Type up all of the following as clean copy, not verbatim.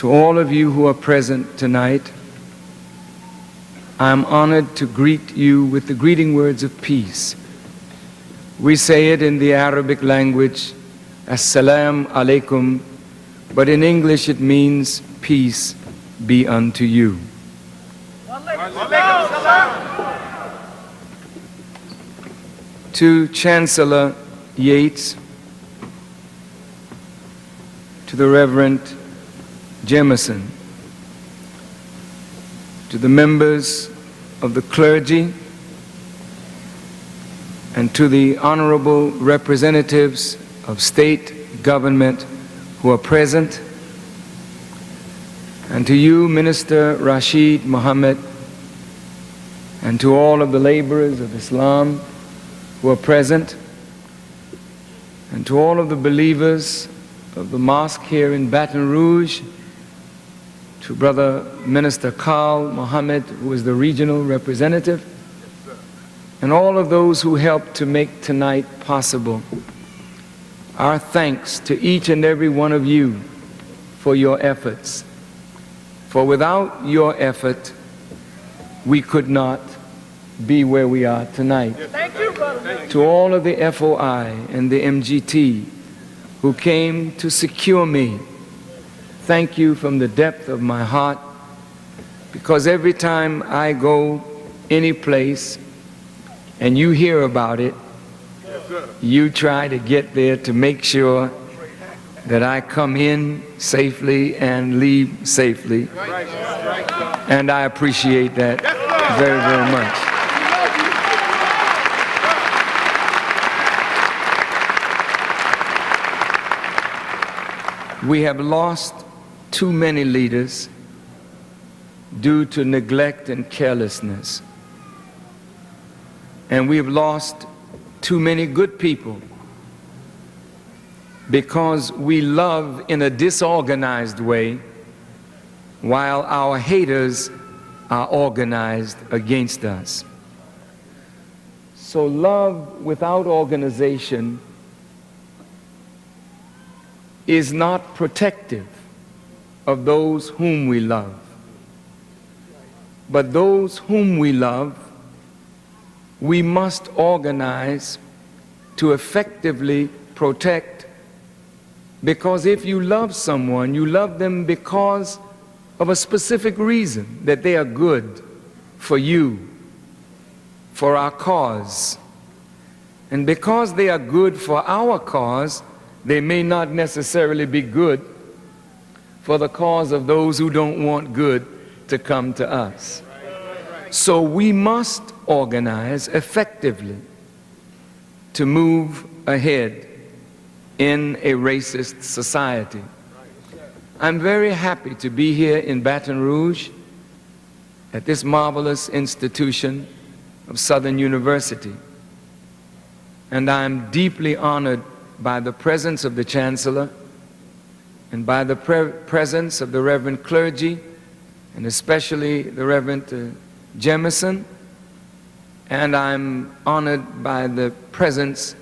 To all of you who are present tonight, I am honored to greet you with the greeting words of peace. We say it in the Arabic language, Assalamu alaikum, but in English it means peace be unto you. To Chancellor Yates, to the Reverend Jemison, to the members of the clergy, and to the honorable representatives of state government who are present, and to you, Minister Rashid Muhammad, and to all of the laborers of Islam who are present, and to all of the believers of the mosque here in Baton Rouge, to Brother Minister Carl Muhammad, who is the regional representative, and all of those who helped to make tonight possible. Our thanks to each and every one of you for your efforts. For without your effort, we could not be where we are tonight. Thank you, brother. To all of the FOI and the MGT who came to secure me, thank you from the depth of my heart, because every time I go any place and you hear about it, you try to get there to make sure that I come in safely and leave safely. And I appreciate that very, very much. We have lost too many leaders due to neglect and carelessness. And we have lost too many good people because we love in a disorganized way while our haters are organized against us. So love without organization is not protective of those whom we love. But those whom we love, we must organize to effectively protect, because if you love someone, you love them because of a specific reason, that they are good for you, for our cause. And because they are good for our cause, they may not necessarily be good for the cause of those who don't want good to come to us. So we must organize effectively to move ahead in a racist society. I'm very happy to be here in Baton Rouge at this marvelous institution of Southern University. And I'm deeply honored by the presence of the Chancellor and by the presence of the Reverend clergy, and especially the Reverend Jemison, and I'm honored by the presence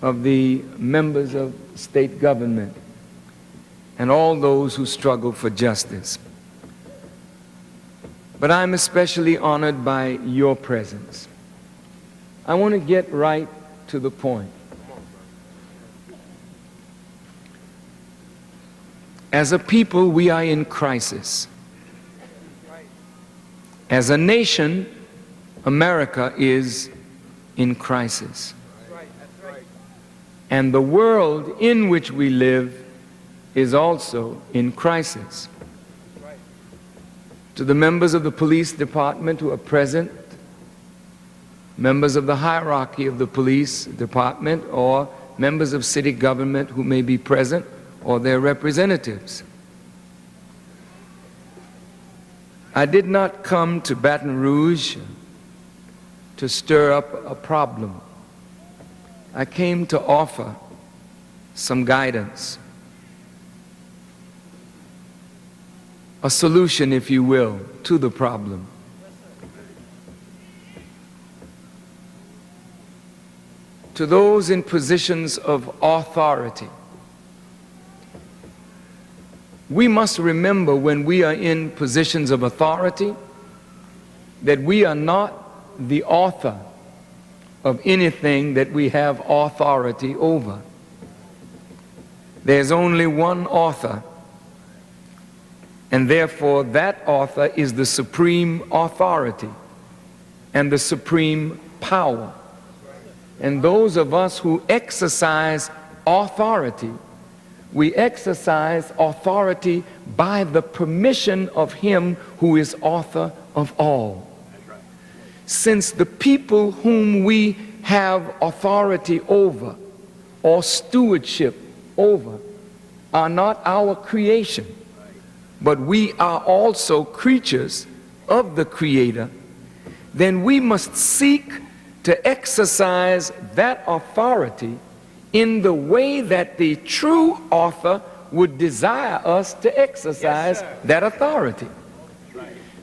of the members of state government and all those who struggle for justice. But I'm especially honored by your presence. I want to get right to the point. As a people, we are in crisis. As a nation, America is in crisis. And the world in which we live is also in crisis. To the members of the police department who are present, members of the hierarchy of the police department, or members of city government who may be present, or their representatives, I did not come to Baton Rouge to stir up a problem. I came to offer some guidance, a solution, if you will, to the problem. To those in positions of authority, We must remember when we are in positions of authority that we are not the author of anything that we have authority over. There's only one author, and therefore that author is the supreme authority and the supreme power. And those of us who exercise authority, we exercise authority by the permission of him who is author of all. Since the people whom we have authority over or stewardship over are not our creation, but we are also creatures of the Creator, then we must seek to exercise that authority in the way that the true author would desire us to exercise that authority.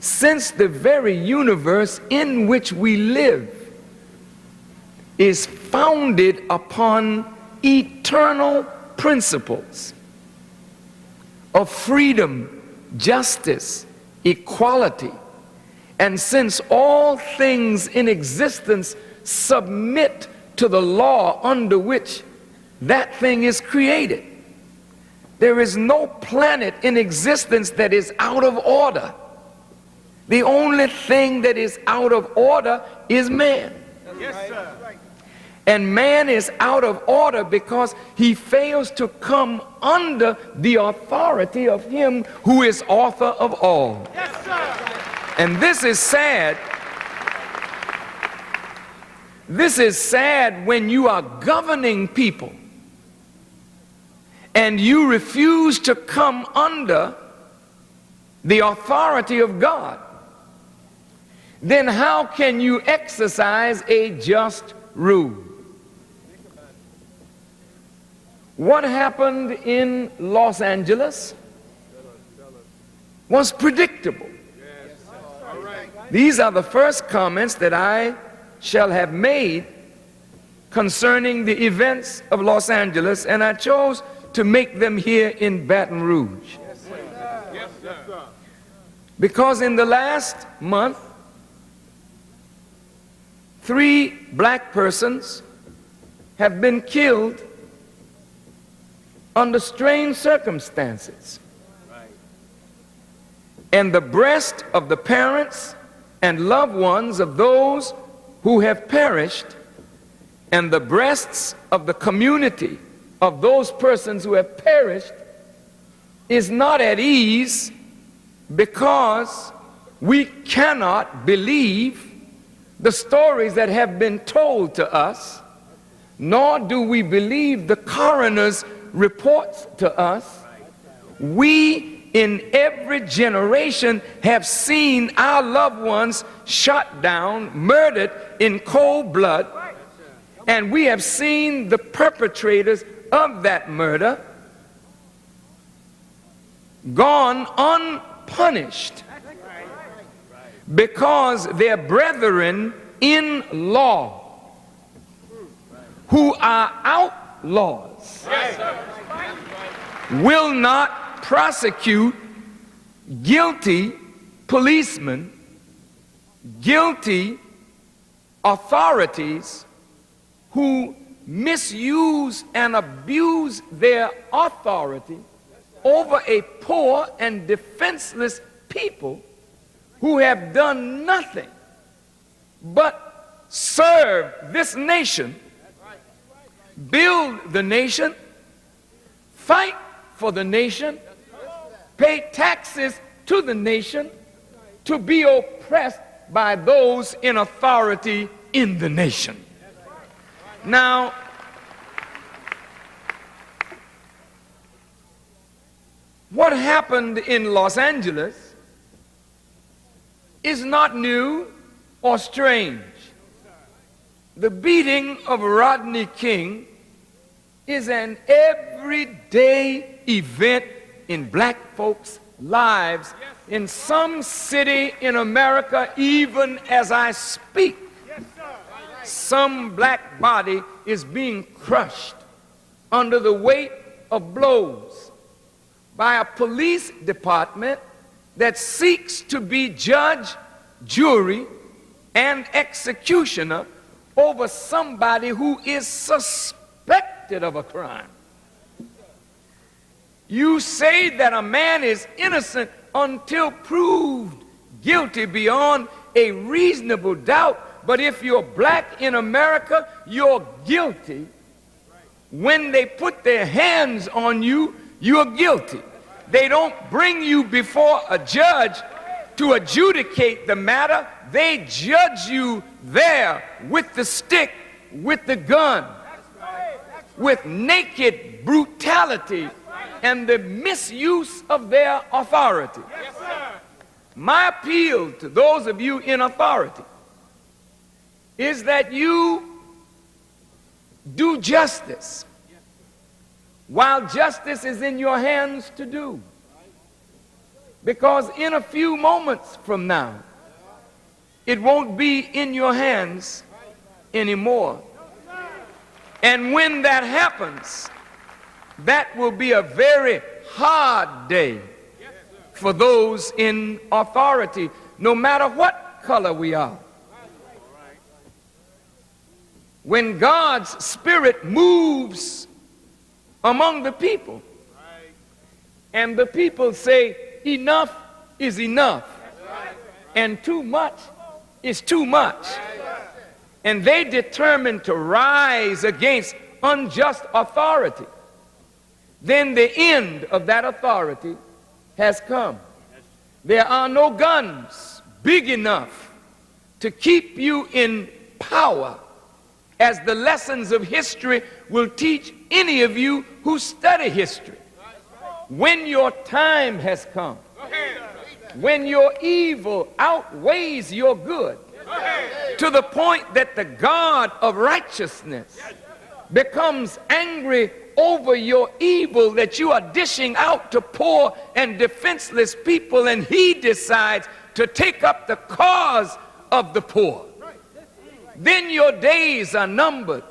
Since the very universe in which we live is founded upon eternal principles of freedom, justice, equality, and since all things in existence submit to the law under which that thing is created, there is no planet in existence that is out of order. The only thing that is out of order is man. Yes, sir. And man is out of order because he fails to come under the authority of him who is author of all. Yes, sir. And this is sad. This is sad when you are governing people and you refuse to come under the authority of God. Then how can you exercise a just rule? What happened in Los Angeles was predictable. These are the first comments that I shall have made concerning the events of Los Angeles, and I chose to make them here in Baton Rouge. Because in the last month, 3 black persons have been killed under strange circumstances. And the breast of the parents and loved ones of those who have perished, and the breasts of the community of those persons who have perished, is not at ease because we cannot believe the stories that have been told to us, nor do we believe the coroner's reports to us. We in every generation have seen our loved ones shot down, murdered in cold blood, and we have seen the perpetrators of that murder gone unpunished because their brethren in law who are outlaws will not prosecute guilty policemen, guilty authorities who misuse and abuse their authority over a poor and defenseless people who have done nothing but serve this nation, build the nation, fight for the nation, pay taxes to the nation, to be oppressed by those in authority in the nation. Now, what happened in Los Angeles is not new or strange. The beating of Rodney King is an everyday event in black folks' lives in some city in America. Even as I speak, some black body is being crushed under the weight of blows by a police department that seeks to be judge, jury, and executioner over somebody who is suspected of a crime. You say that a man is innocent until proved guilty beyond a reasonable doubt, but if you're black in America, you're guilty. When they put their hands on you, you're guilty. They don't bring you before a judge to adjudicate the matter. They judge you there with the stick, with the gun, with naked brutality and the misuse of their authority. My appeal to those of you in authority is that you do justice while justice is in your hands to do. Because in a few moments from now, it won't be in your hands anymore. And when that happens, that will be a very hard day for those in authority, no matter what color we are. When God's Spirit moves among the people, and the people say, enough is enough, and too much is too much, and they determine to rise against unjust authority, then the end of that authority has come. There are no guns big enough to keep you in power, as the lessons of history will teach any of you who study history. When your time has come, when your evil outweighs your good, to the point that the God of righteousness becomes angry over your evil that you are dishing out to poor and defenseless people, and he decides to take up the cause of the poor, then your days are numbered.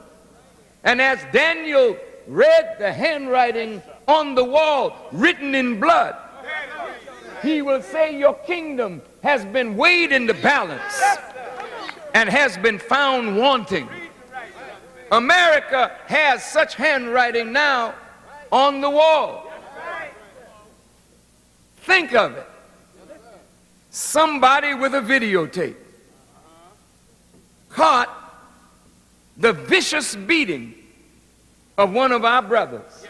And as Daniel read the handwriting on the wall written in blood, he will say your kingdom has been weighed in the balance and has been found wanting. America has such handwriting now on the wall. Think of it. Somebody with a videotape caught the vicious beating of one of our brothers.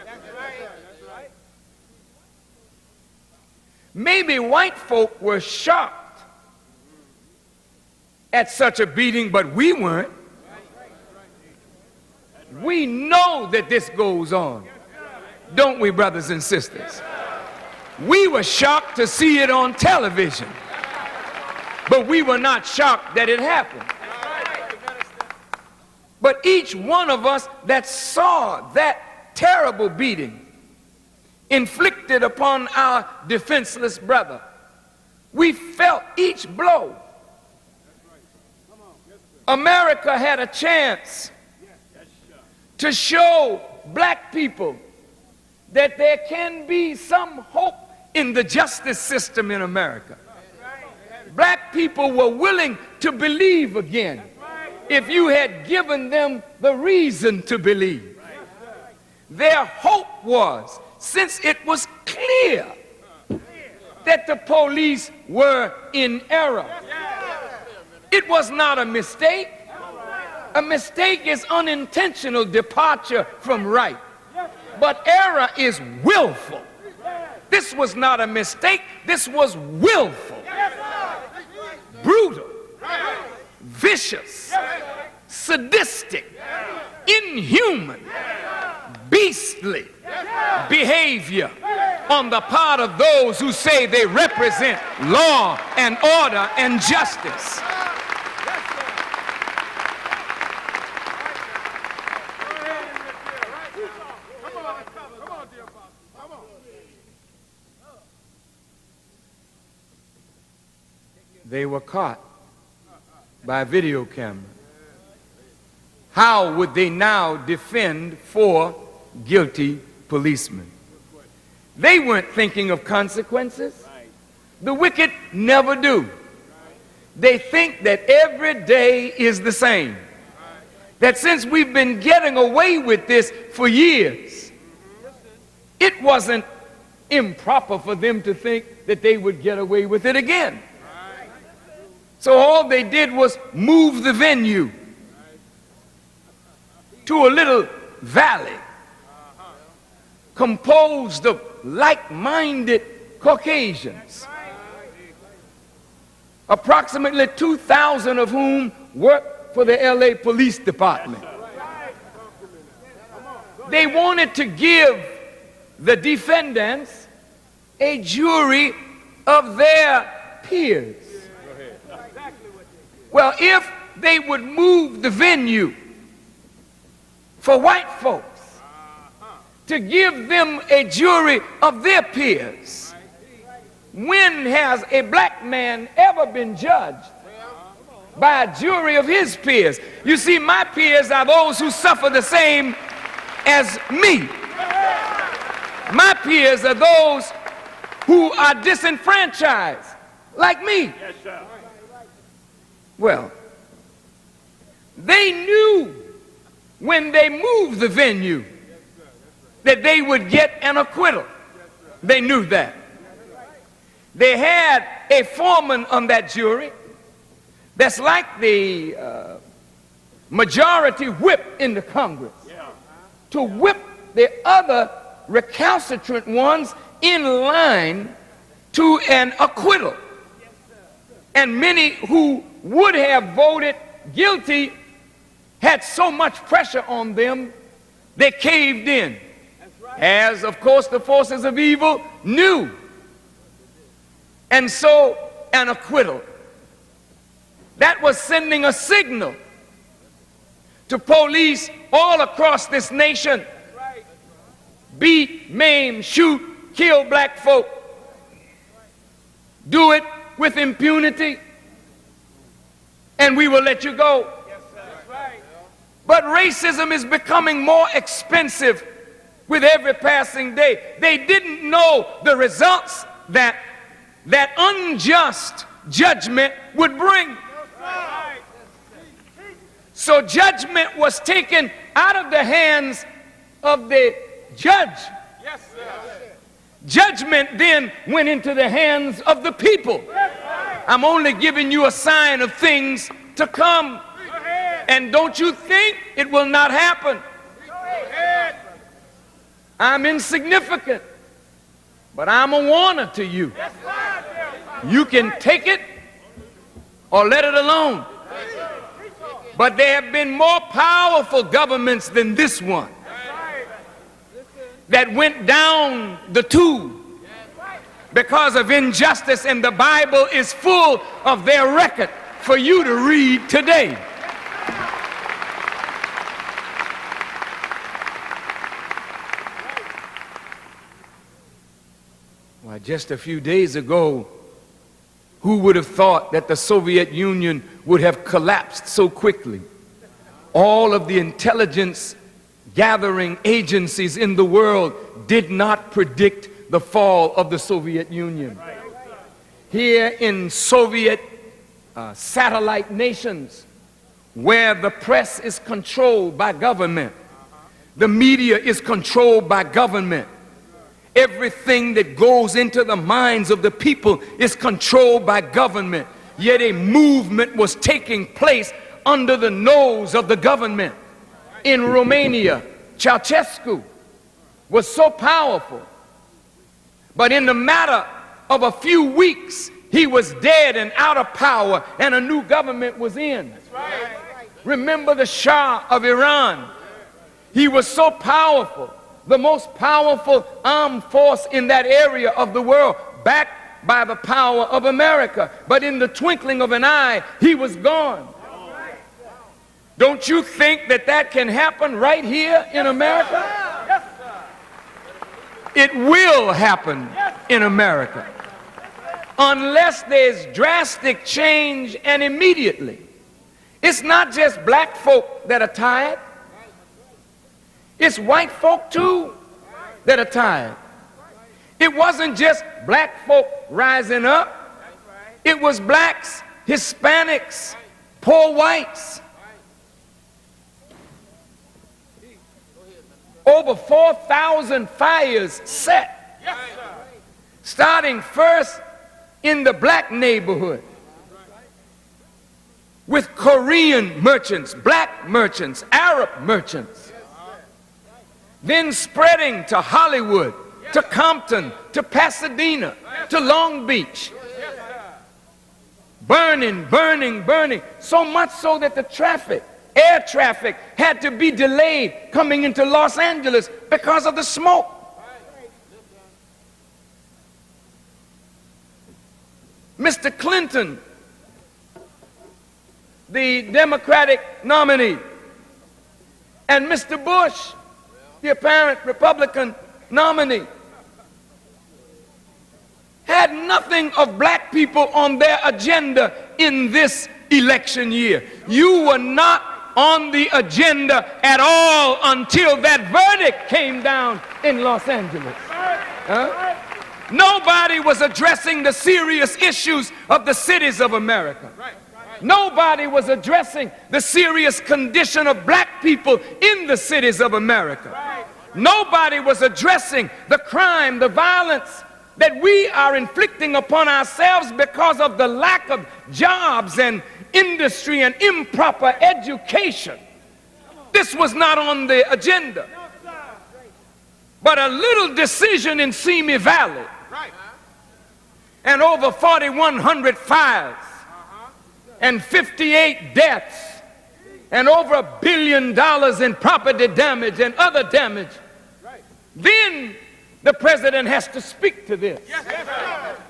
Maybe white folk were shocked at such a beating, but we weren't. We know that this goes on, don't we, brothers and sisters? We were shocked to see it on television, but we were not shocked that it happened. But each one of us that saw that terrible beating inflicted upon our defenseless brother, we felt each blow. America had a chance to show black people that there can be some hope in the justice system in America. Black people were willing to believe again if you had given them the reason to believe. Their hope was, since it was clear that the police were in error, it was not a mistake. A mistake is unintentional departure from right, but error is willful. This was not a mistake, this was willful, brutal, vicious, sadistic, inhuman, beastly behavior on the part of those who say they represent law and order and justice. They were caught by a video camera. How would they now defend four guilty policemen? They weren't thinking of consequences. The wicked never do. They think that every day is the same. That since we've been getting away with this for years, it wasn't improper for them to think that they would get away with it again. So all they did was move the venue to a little valley composed of like-minded Caucasians, approximately 2,000 of whom worked for the LA Police Department. They wanted to give the defendants a jury of their peers. Well, if they would move the venue for white folks to give them a jury of their peers, when has a black man ever been judged by a jury of his peers? You see, my peers are those who suffer the same as me. My peers are those who are disenfranchised, like me. Yes, sir. Well, they knew when they moved the venue that they would get an acquittal. They knew that. They had a foreman on that jury that's like the majority whip in the Congress to whip the other recalcitrant ones in line to an acquittal. And many who would have voted guilty had so much pressure on them, they caved in. As, of course, the forces of evil knew. And so, an acquittal. That was sending a signal to police all across this nation. Beat, maim, shoot, kill black folk. Do it with impunity, and we will let you go. But racism is becoming more expensive with every passing day. They didn't know the results that unjust judgment would bring. So judgment was taken out of the hands of the judge. Judgment then went into the hands of the people. I'm only giving you a sign of things to come. And don't you think it will not happen. I'm insignificant, but I'm a warner to you. You can take it or let it alone. But there have been more powerful governments than this one that went down the tube because of injustice, and the Bible is full of their record for you to read today. Well, just a few days ago, who would have thought that the Soviet Union would have collapsed so quickly? All of the intelligence gathering agencies in the world did not predict the fall of the Soviet Union. Here in Soviet satellite nations, where the press is controlled by government, the media is controlled by government, everything that goes into the minds of the people is controlled by government, yet a movement was taking place under the nose of the government. In Romania, Ceausescu was so powerful, but in the matter of a few weeks, he was dead and out of power, and a new government was in. Remember the Shah of Iran? He was so powerful, the most powerful armed force in that area of the world, backed by the power of America. But in the twinkling of an eye, he was gone. Don't you think that that can happen right here in America? It will happen in America unless there's drastic change, and immediately. It's not just black folk that are tired. It's white folk too that are tired. It wasn't just black folk rising up. It was blacks, Hispanics, poor whites. Over 4,000 fires set, starting first in the black neighborhood with Korean merchants, black merchants, Arab merchants, then spreading to Hollywood, to Compton, to Pasadena, to Long Beach. Burning, burning, burning, so much so that the traffic, air traffic, had to be delayed coming into Los Angeles because of the smoke. Mr. Clinton, the Democratic nominee, and Mr. Bush, the apparent Republican nominee, had nothing of black people on their agenda in this election year. You were not on the agenda at all until that verdict came down in Los Angeles. Huh? Nobody was addressing the serious issues of the cities of America. Nobody was addressing the serious condition of black people in the cities of America. Nobody was addressing the crime, the violence that we are inflicting upon ourselves because of the lack of jobs and industry and improper education. This was not on the agenda. But a little decision in Simi Valley and over 4,100 fires and 58 deaths and over $1 billion in property damage and other damage, then the president has to speak to this.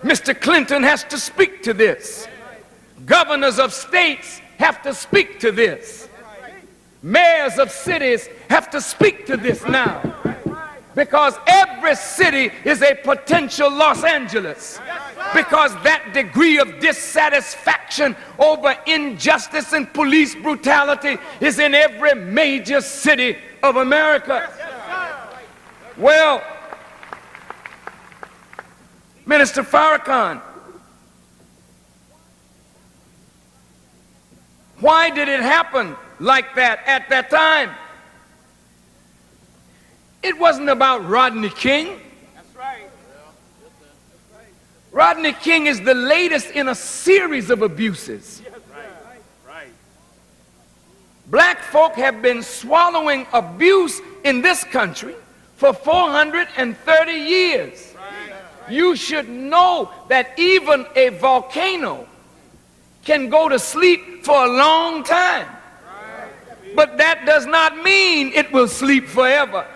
Mr. Clinton has to speak to this. Governors of states have to speak to this. Mayors of cities have to speak to this now. Because every city is a potential Los Angeles. Because that degree of dissatisfaction over injustice and police brutality is in every major city of America. Well, Minister Farrakhan, why did it happen like that at that time? It wasn't about Rodney King. That's right. Rodney King is the latest in a series of abuses. Right. Black folk have been swallowing abuse in this country for 430 years. You should know that even a volcano can go to sleep for a long time. But that does not mean it will sleep forever.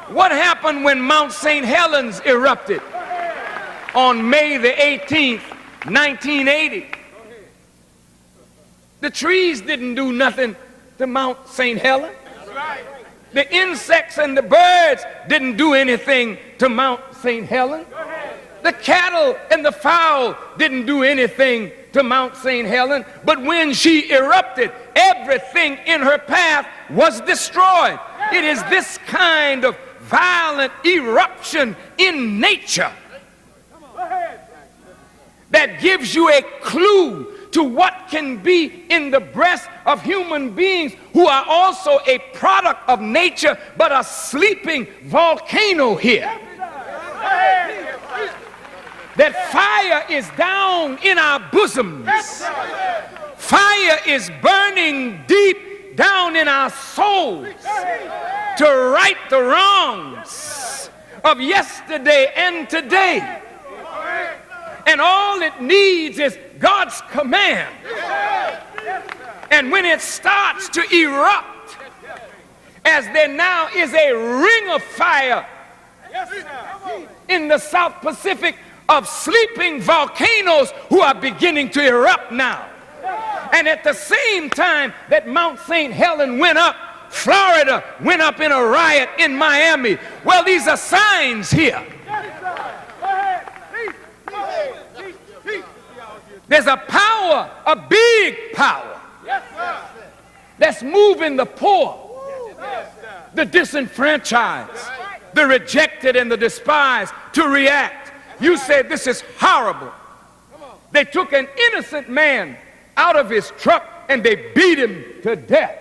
What happened when Mount St. Helens erupted on May the 18th, 1980? The trees didn't do nothing to Mount St. Helens. The insects and the birds didn't do anything to Mount St. Helens. The cattle and the fowl didn't do anything to Mount St. Helens. But when she erupted, everything in her path was destroyed. It is this kind of violent eruption in nature that gives you a clue to what can be in the breast of human beings who are also a product of nature, but a sleeping volcano here. That fire is down in our bosoms. Fire is burning deep down in our souls to right the wrongs of yesterday and today. And all it needs is God's command. And when it starts to erupt, as there now is a ring of fire in the South Pacific of sleeping volcanoes who are beginning to erupt now. And at the same time that Mount St. Helens went up, Florida went up in a riot in Miami. Well, these are signs here. There's a power, a big power, that's moving the poor, the disenfranchised, the rejected and the despised to react. You said this is horrible. They took an innocent man out of his truck and they beat him to death.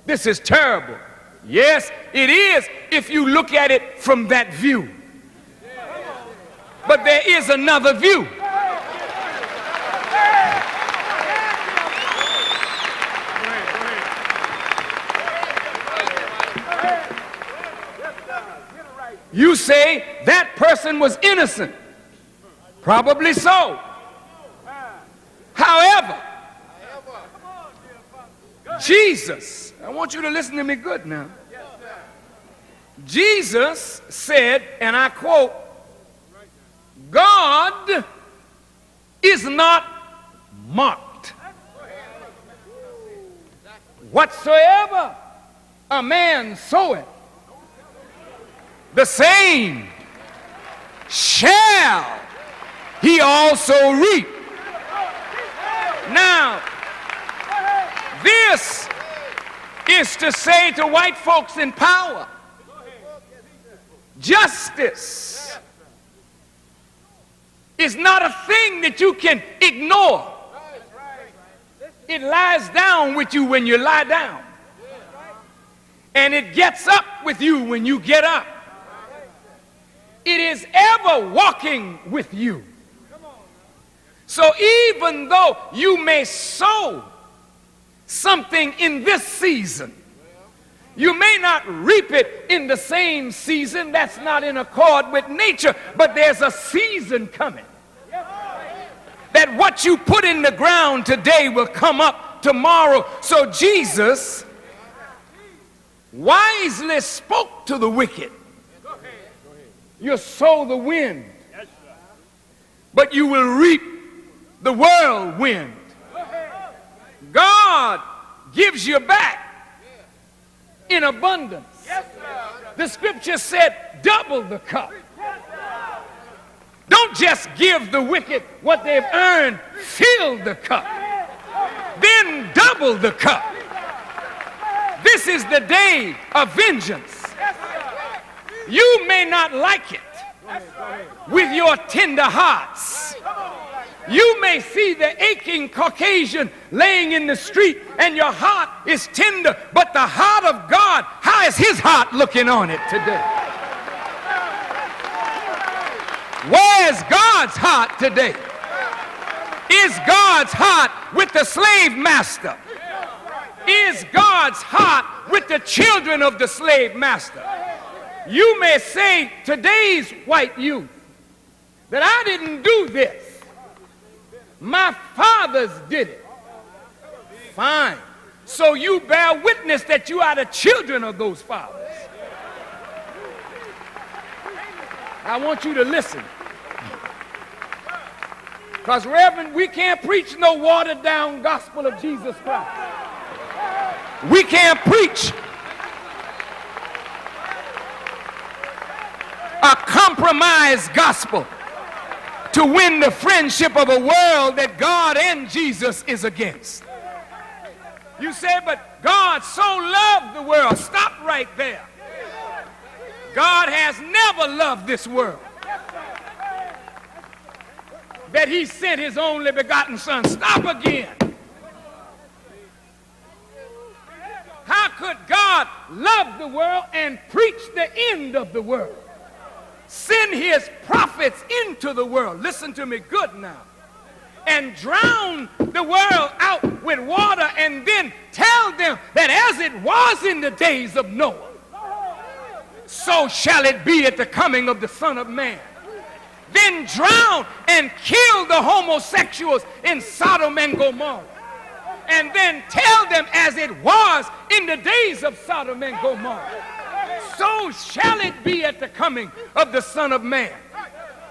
This is terrible. Yes, it is if you look at it from that view. But there is another view. You say that person was innocent. Probably so. However, Jesus, I want you to listen to me good now. Jesus said, and I quote, God is not mocked. Whatsoever a man soweth, the same shall he also reap. Now, this is to say to white folks in power, justice is not a thing that you can ignore. It lies down with you when you lie down, and it gets up with you when you get up. It is ever walking with you. So even though you may sow something in this season, you may not reap it in the same season. That's not in accord with nature, but there's a season coming that what you put in the ground today will come up tomorrow. So Jesus wisely spoke to the wicked. You sow the wind, but you will reap the whirlwind. God gives you back in abundance. The scripture said, double the cup. Don't just give the wicked what they've earned, fill the cup. Then double the cup. This is the day of vengeance. You may not like it with your tender hearts. You may see the aching Caucasian laying in the street and your heart is tender, but the heart of God, how is his heart looking on it today? Where's God's heart today? Is God's heart with the slave master? Is God's heart with the children of the slave master? You may say, today's white youth, that I didn't do this. My fathers did it. Fine. So you bear witness that you are the children of those fathers. I want you to listen. Because, Reverend, we can't preach no watered down gospel of Jesus Christ. We can't preach a compromised gospel to win the friendship of a world that God and Jesus is against. You say, but God so loved the world. Stop right there. God has never loved this world that he sent his only begotten son. Stop again. How could God love the world and preach the end of the world? Send his prophets into the world. Listen to me good now. And drown the world out with water and then tell them that as it was in the days of Noah, so shall it be at the coming of the Son of Man. Then drown and kill the homosexuals in Sodom and Gomorrah. And then tell them as it was in the days of Sodom and Gomorrah, so shall it be at the coming of the Son of Man.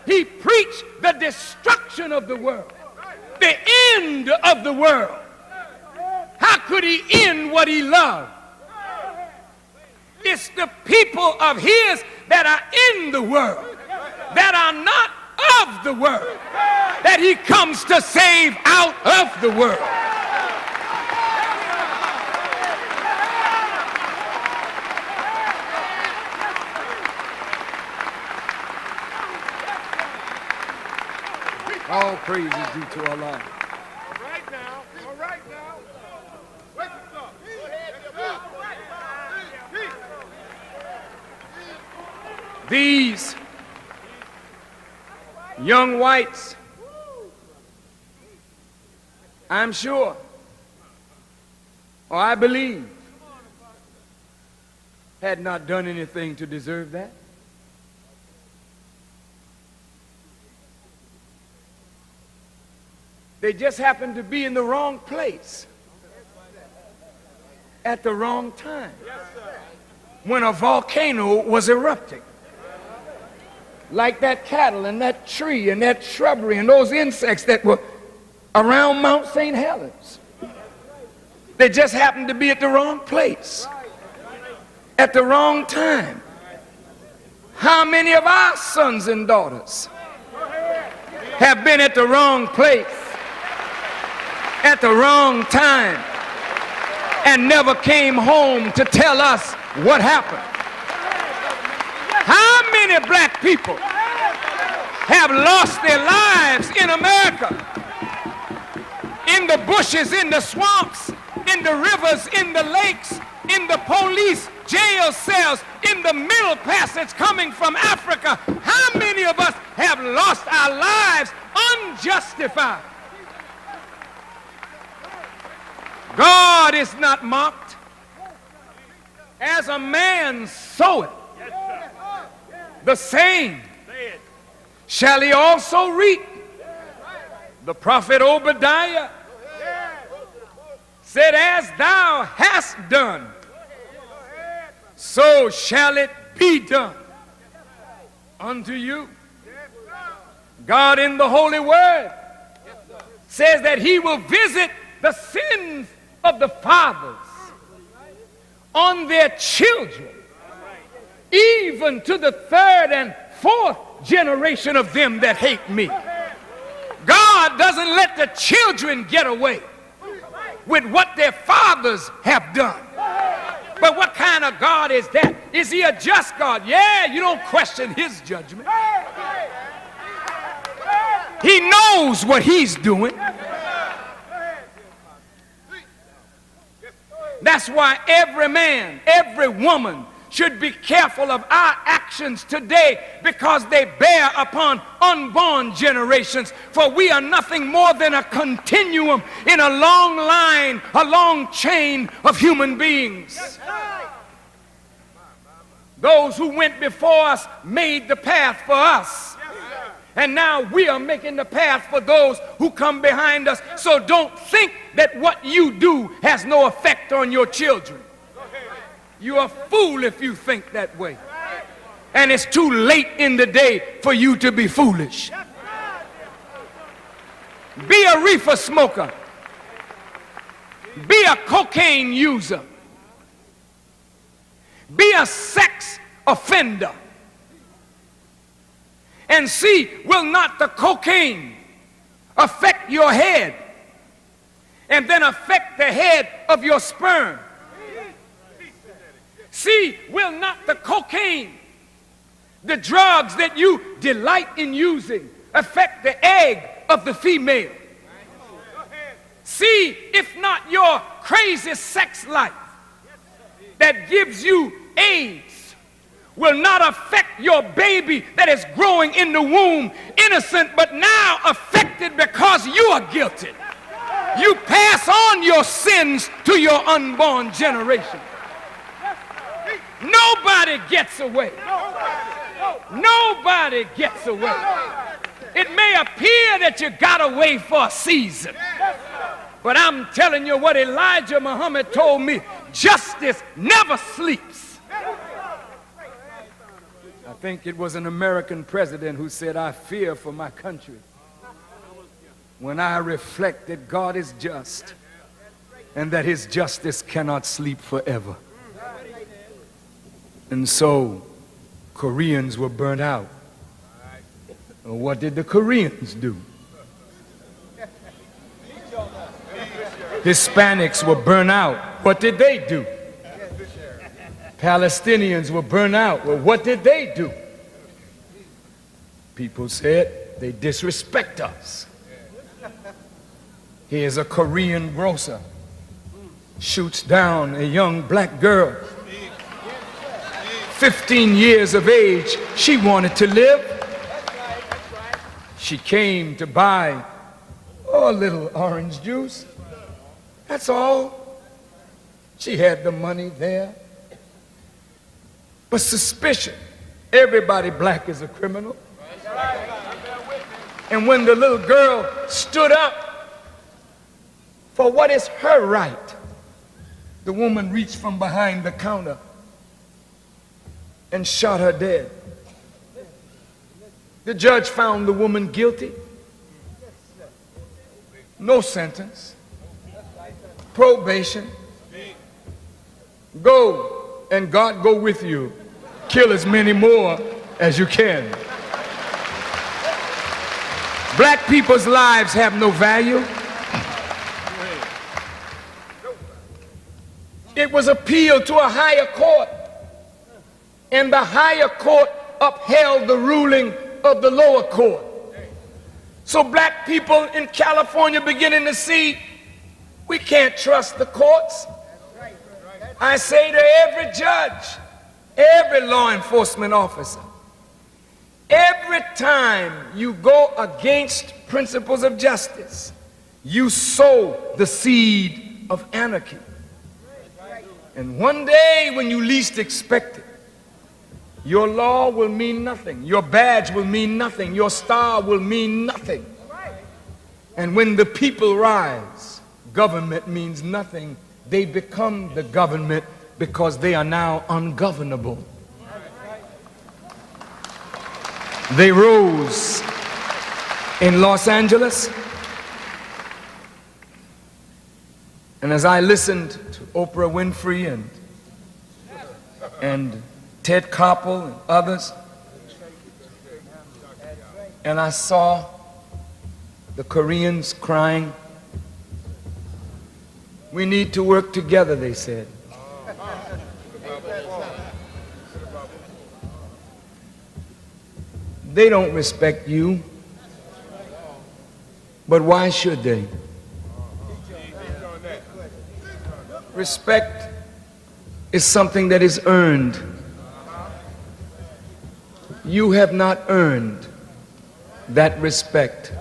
He preached the destruction of the world, the end of the world. How could he end what he loved? It's the people of his that are in the world, that are not of the world, that he comes to save out of the world. Praise is due to Allah. All right now. All right now. Wake us up. These young whites, I'm sure, or I believe, had not done anything to deserve that. They just happened to be in the wrong place at the wrong time when a volcano was erupting. Like that cattle and that tree and that shrubbery and those insects that were around Mount St. Helens. They just happened to be at the wrong place at the wrong time. How many of our sons and daughters have been at the wrong place at the wrong time and never came home to tell us what happened? How many black people have lost their lives in America? In the bushes, in the swamps, in the rivers, in the lakes, in the police jail cells, in the middle passage coming from Africa. How many of us have lost our lives unjustified? God is not mocked. As a man soweth, the same shall he also reap. The prophet Obadiah said, as thou hast done, so shall it be done unto you. God in the Holy Word says that he will visit the sins of the fathers on their children, even to the third and fourth generation of them that hate me. God doesn't let the children get away with what their fathers have done. But what kind of God is that? Is he a just God? Yeah, you don't question his judgment. He knows what he's doing. That's why every man, every woman should be careful of our actions today, because they bear upon unborn generations. For we are nothing more than a continuum in a long line, a long chain of human beings. Those who went before us made the path for us. And now we are making the path for those who come behind us. So don't think that what you do has no effect on your children. You're a fool if you think that way. And it's too late in the day for you to be foolish. Be a reefer smoker. Be a cocaine user. Be a sex offender. And see, will not the cocaine affect your head and then affect the head of your sperm? See, will not the cocaine, the drugs that you delight in using, affect the egg of the female? See, if not your crazy sex life that gives you AIDS will not affect your baby that is growing in the womb, innocent, but now affected because you are guilty. You pass on your sins to your unborn generation. Nobody gets away. Nobody gets away. It may appear that you got away for a season, but I'm telling you what Elijah Muhammad told me: justice never sleeps. I think it was an American president who said, I fear for my country when I reflect that God is just and that his justice cannot sleep forever. And so Koreans were burnt out. And what did the Koreans do? Hispanics were burnt out. What did they do? Palestinians were burnt out. Well, what did they do? People said they disrespect us. Here's a Korean grocer, shoots down a young black girl, 15 years of age. She wanted to live. She came to buy a little orange juice. That's all. She had the money there. But suspicion, everybody black is a criminal. And when the little girl stood up for what is her right, the woman reached from behind the counter and shot her dead. The judge found the woman guilty. No sentence. Probation. Go, and God go with you. Kill as many more as you can. Black people's lives have no value. It was appealed to a higher court, and the higher court upheld the ruling of the lower court. So black people in California beginning to see we can't trust the courts. I say to every judge, every law enforcement officer, every time you go against principles of justice, you sow the seed of anarchy. And one day when you least expect it, your law will mean nothing. Your badge will mean nothing. Your star will mean nothing. And when the people rise, government means nothing. They become the government because they are now ungovernable. They rose in Los Angeles. And as I listened to Oprah Winfrey and Ted Koppel and others, and I saw the Koreans crying, we need to work together, they said. They don't respect you, but why should they? Respect is something that is earned. You have not earned that respect.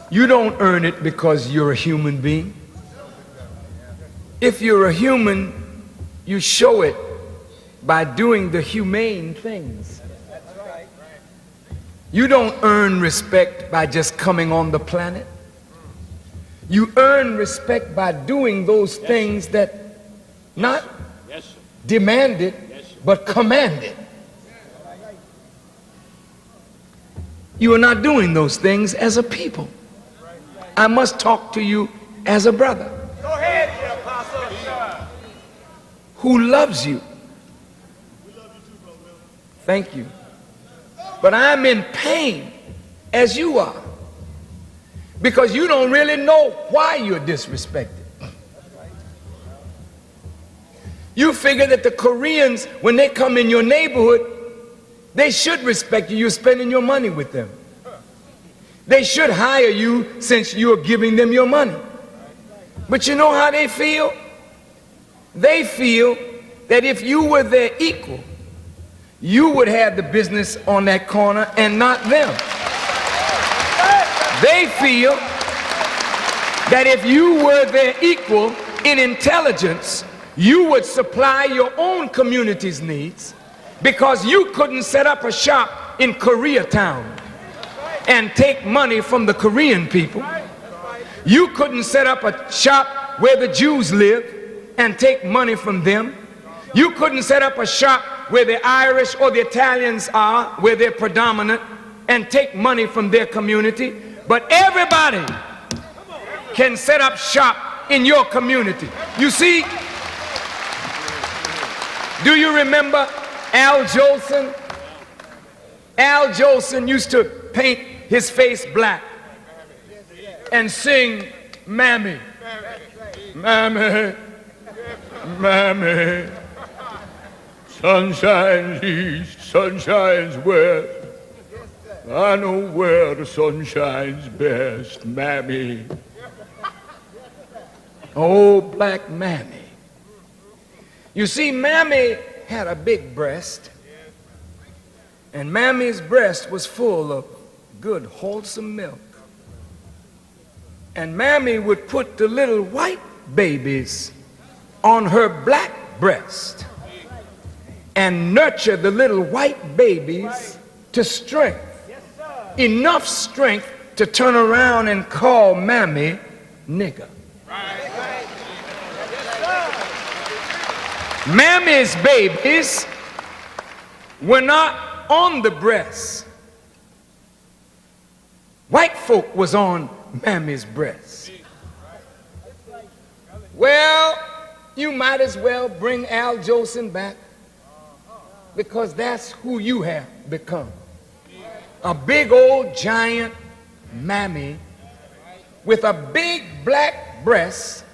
You don't earn it because you're a human being. If you're a human, you show it by doing the humane things. You don't earn respect by just coming on the planet. You earn respect by doing those things that not demanded, but commanded. You are not doing those things as a people. I must talk to you as a brother. Go ahead, Apostle. Who loves you. Thank you. But I'm in pain as you are, because you don't really know why you're disrespected. You figure that the Koreans, when they come in your neighborhood, they should respect you. You're spending your money with them. They should hire you since you're giving them your money. But you know how they feel? They feel that if you were their equal, you would have the business on that corner and not them. They feel that if you were their equal in intelligence, you would supply your own community's needs, because you couldn't set up a shop in Koreatown and take money from the Korean people. You couldn't set up a shop where the Jews live and take money from them. You couldn't set up a shop where the Irish or the Italians are, where they're predominant, and take money from their community. But everybody can set up shop in your community. You see, do you remember Al Jolson? Al Jolson used to paint his face black and sing, Mammy, Mammy, Mammy. Sun shines east, sun shines west. I know where the sun shines best, Mammy. Old black mammy. You see, mammy had a big breast, and mammy's breast was full of good, wholesome milk. And mammy would put the little white babies on her black breast and nurture the little white babies to strength, enough strength to turn around and call mammy nigger. Mammy's babies were not on the breast. White folk was on mammy's breast. Well, you might as well bring Al Jolson back, because that's who you have become. A big old giant mammy with a big black breast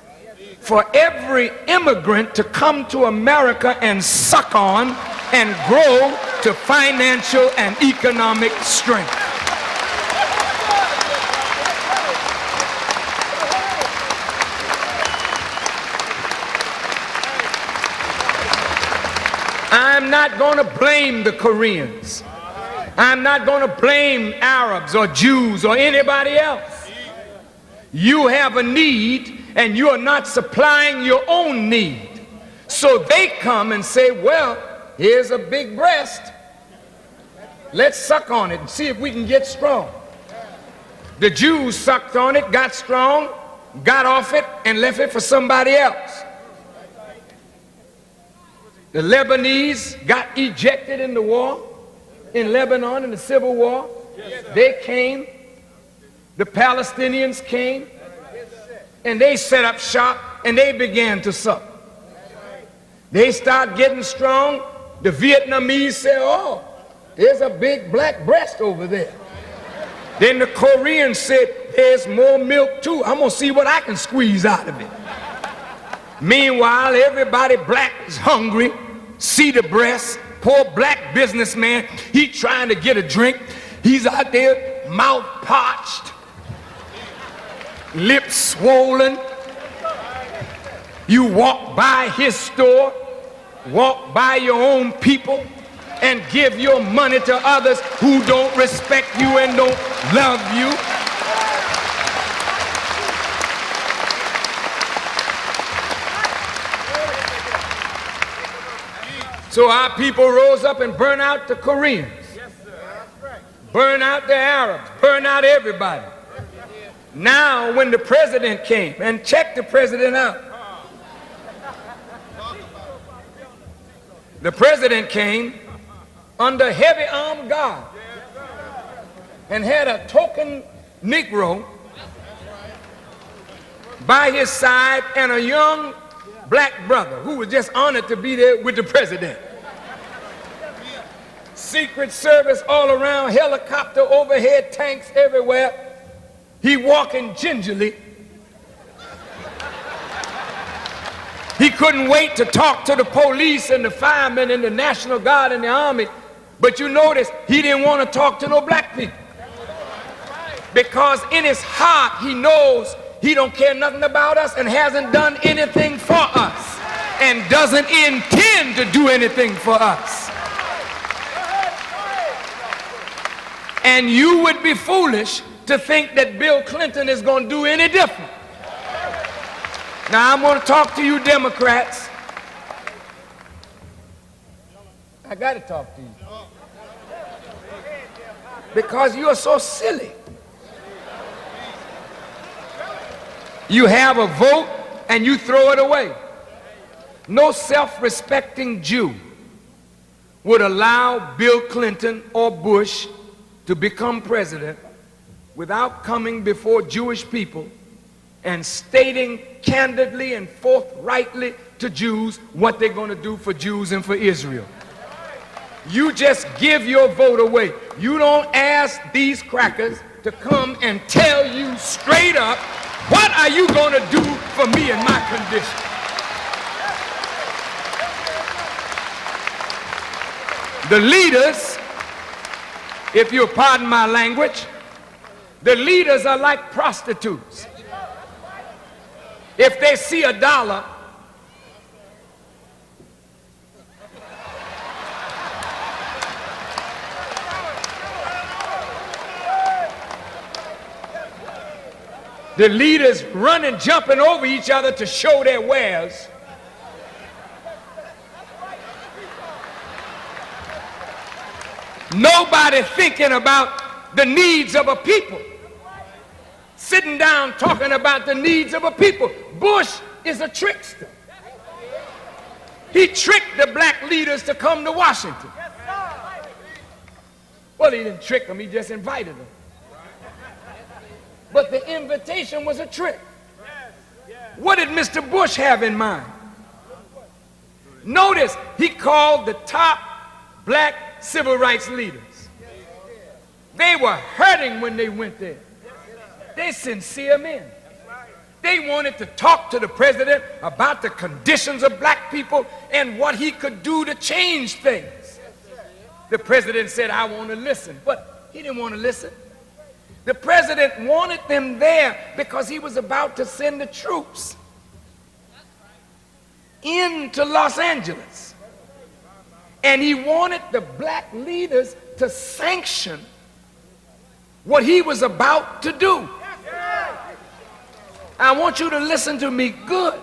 for every immigrant to come to America and suck on and grow to financial and economic strength. I'm not going to blame the Koreans. I'm not going to blame Arabs or Jews or anybody else. You have a need and you are not supplying your own need. So they come and say, well, here's a big breast. Let's suck on it and see if we can get strong. The Jews sucked on it, got strong, got off it, and left it for somebody else. The Lebanese got ejected in the war, in Lebanon, in the Civil War. They came. The Palestinians came. And they set up shop and they began to suck. They start getting strong. The Vietnamese say, oh, there's a big black breast over there. Then the Koreans said, there's more milk too. I'm going to see what I can squeeze out of it. Meanwhile, everybody black is hungry, see the breast. Poor black businessman, he trying to get a drink. He's out there, mouth parched, lips swollen. You walk by his store, walk by your own people, and give your money to others who don't respect you and don't love you. So our people rose up and burned out the Koreans, burn out the Arabs, burn out everybody. Now when the president came, and check the president out. The president came under heavy armed guard and had a token Negro by his side and a young black brother who was just honored to be there with the president. Secret Service all around, helicopter overhead, tanks everywhere. He walking gingerly. He couldn't wait to talk to the police and the firemen and the National Guard and the Army. But you notice he didn't want to talk to no black people. Because in his heart he knows he don't care nothing about us and hasn't done anything for us and doesn't intend to do anything for us. And you would be foolish to think that Bill Clinton is going to do any different. Now I'm going to talk to you Democrats. I got to talk to you. Because you are so silly. You have a vote and you throw it away. No self-respecting Jew would allow Bill Clinton or Bush to become president without coming before Jewish people and stating candidly and forthrightly to Jews what they're going to do for Jews and for Israel. You just give your vote away. You don't ask these crackers to come and tell you straight up, what are you going to do for me in my condition? The leaders, if you'll pardon my language, the leaders are like prostitutes. If they see a dollar, the leaders running, jumping over each other to show their wares. Nobody thinking about the needs of a people. Sitting down talking about the needs of a people. Bush is a trickster. He tricked the black leaders to come to Washington. Well, he didn't trick them, he just invited them. But the invitation was a trick. What did Mr. Bush have in mind? Notice he called the top black civil rights leaders. They were hurting when they went there. They sincere men. They wanted to talk to the president about the conditions of black people and what he could do to change things. The president said, I want to listen, but he didn't want to listen. The president wanted them there because he was about to send the troops into Los Angeles. And he wanted the black leaders to sanction what he was about to do. I want you to listen to me good.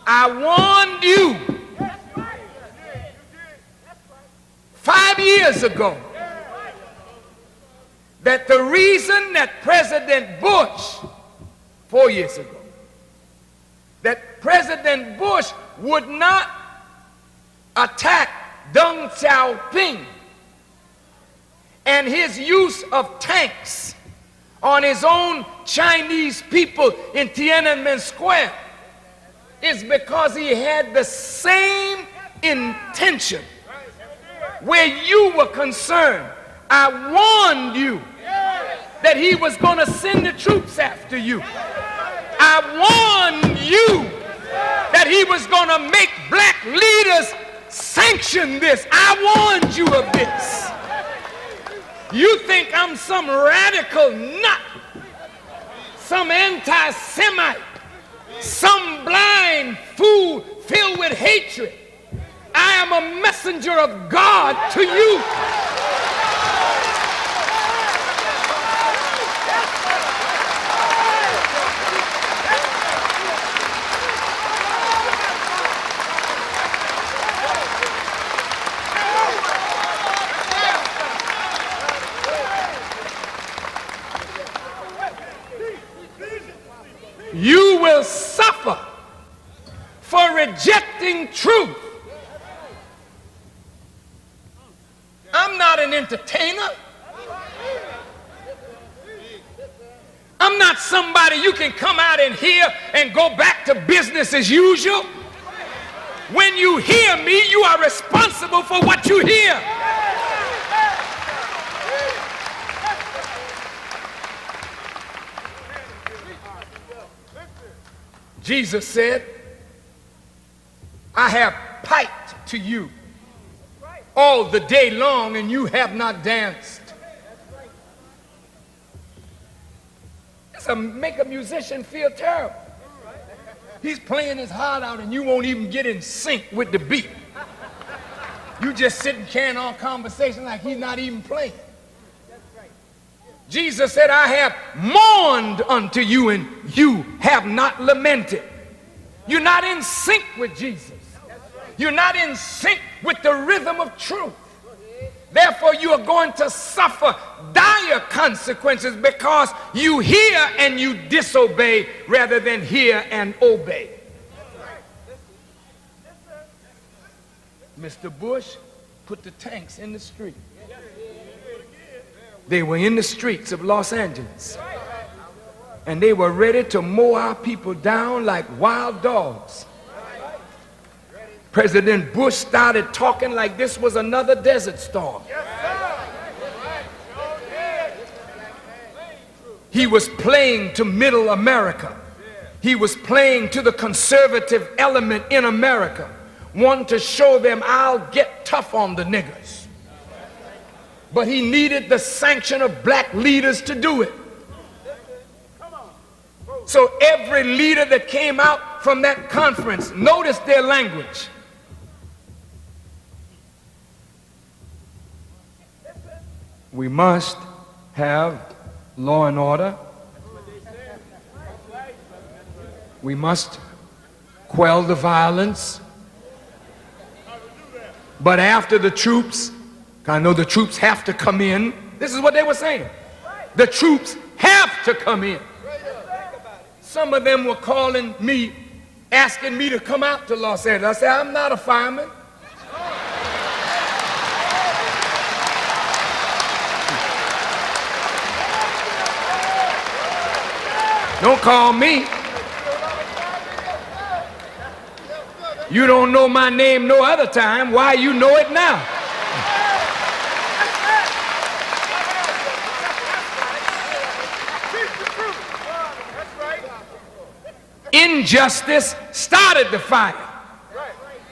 I warned you 5 years ago that the reason that President Bush, 4 years ago, that President Bush would not attack Deng Xiaoping and his use of tanks on his own Chinese people in Tiananmen Square is because he had the same intention where you were concerned. I warned you that he was going to send the troops after you. I warned you that he was going to make black leaders sanction this. I warned you of this. You think I'm some radical nut, some anti-Semite, some blind fool filled with hatred. I am a messenger of God to you. You will suffer for rejecting truth. I'm not an entertainer. I'm not somebody you can come out and hear and go back to business as usual. When you hear me, you are responsible for what you hear. Jesus said, I have piped to you all the day long and you have not danced. It's make a musician feel terrible. He's playing his heart out and you won't even get in sync with the beat. You just sitting carrying on conversation like he's not even playing. Jesus said, I have mourned unto you and you have not lamented. You're not in sync with Jesus. You're not in sync with the rhythm of truth. Therefore, you are going to suffer dire consequences because you hear and you disobey rather than hear and obey. Mr. Bush put the tanks in the street. They were in the streets of Los Angeles. And they were ready to mow our people down like wild dogs. President Bush started talking like this was another desert storm. He was playing to middle America. He was playing to the conservative element in America, wanting to show them I'll get tough on the niggers. But he needed the sanction of black leaders to do it. So every leader that came out from that conference, notice their language. We must have law and order. We must quell the violence. But after the troops, I know the troops have to come in. This is what they were saying. The troops have to come in. Some of them were calling me, asking me to come out to Los Angeles. I said, I'm not a fireman. Don't call me. You don't know my name no other time. Why you know it now? Injustice started the fire.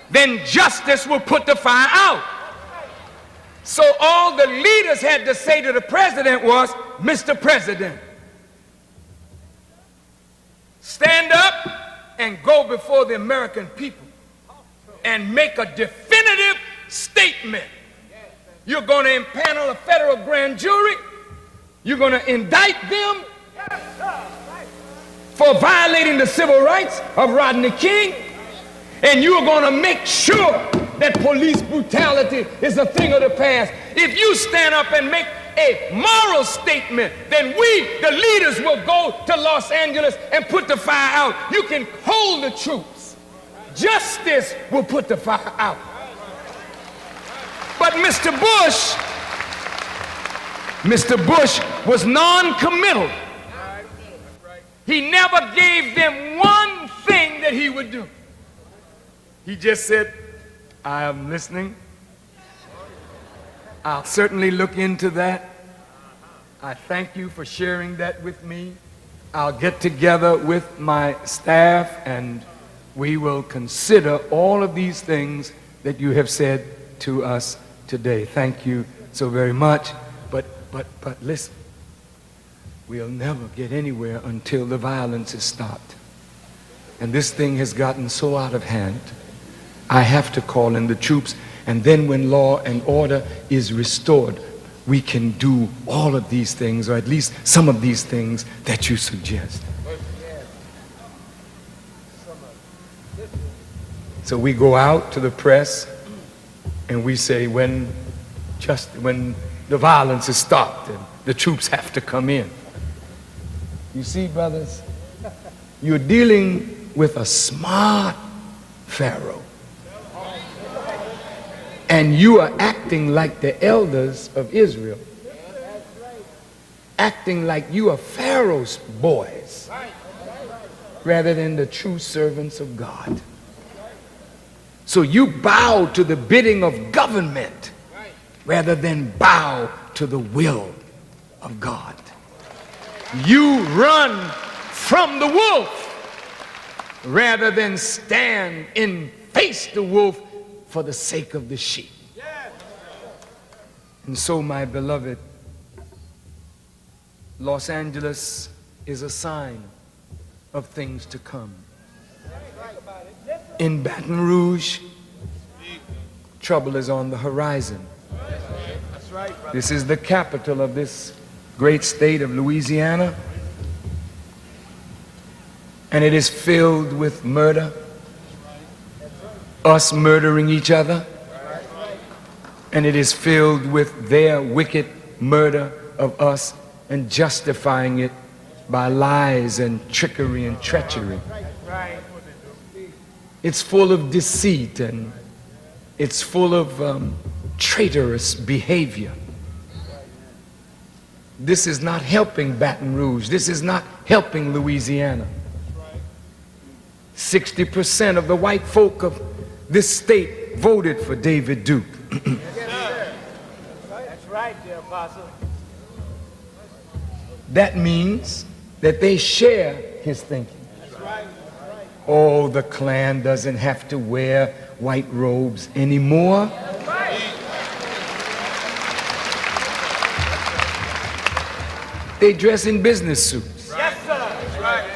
Then justice will put the fire out. So all the leaders had to say to the president was, Mr. President, stand up and go before the American people and make a definitive statement. You're going to impanel a federal grand jury. You're going to indict them for violating the civil rights of Rodney King. And you're going to make sure that police brutality is a thing of the past. If you stand up and make a moral statement, then we, the leaders, will go to Los Angeles and put the fire out. You can hold the troops. Justice will put the fire out. But Mr. Bush was non-committal. He never gave them one thing that he would do. He just said, I am listening. I'll certainly look into that. I thank you for sharing that with me. I'll get together with my staff and we will consider all of these things that you have said to us today. Thank you so very much. But listen, we'll never get anywhere until the violence is stopped. And this thing has gotten so out of hand. I have to call in the troops, and then when law and order is restored, we can do all of these things, or at least some of these things that you suggest. So we go out to the press and we say when the violence is stopped and the troops have to come in. You see, brothers, you're dealing with a smart Pharaoh. And you are acting like the elders of Israel. Acting like you are Pharaoh's boys rather than the true servants of God. So you bow to the bidding of government rather than bow to the will of God. You run from the wolf rather than stand and face the wolf for the sake of the sheep. And so, my beloved, Los Angeles is a sign of things to come. In Baton Rouge, trouble is on the horizon. This is the capital of this great state of Louisiana, and it is filled with murder, us murdering each other, and it is filled with their wicked murder of us and justifying it by lies and trickery and treachery. It's full of deceit and it's full of traitorous behavior. This is not helping Baton Rouge. This is not helping Louisiana. 60% of the white folk of this state voted for David Duke. That's right, dear Apostle. That means that they share his thinking. Oh, the Klan doesn't have to wear white robes anymore. They dress in business suits. Yes, sir. That's right.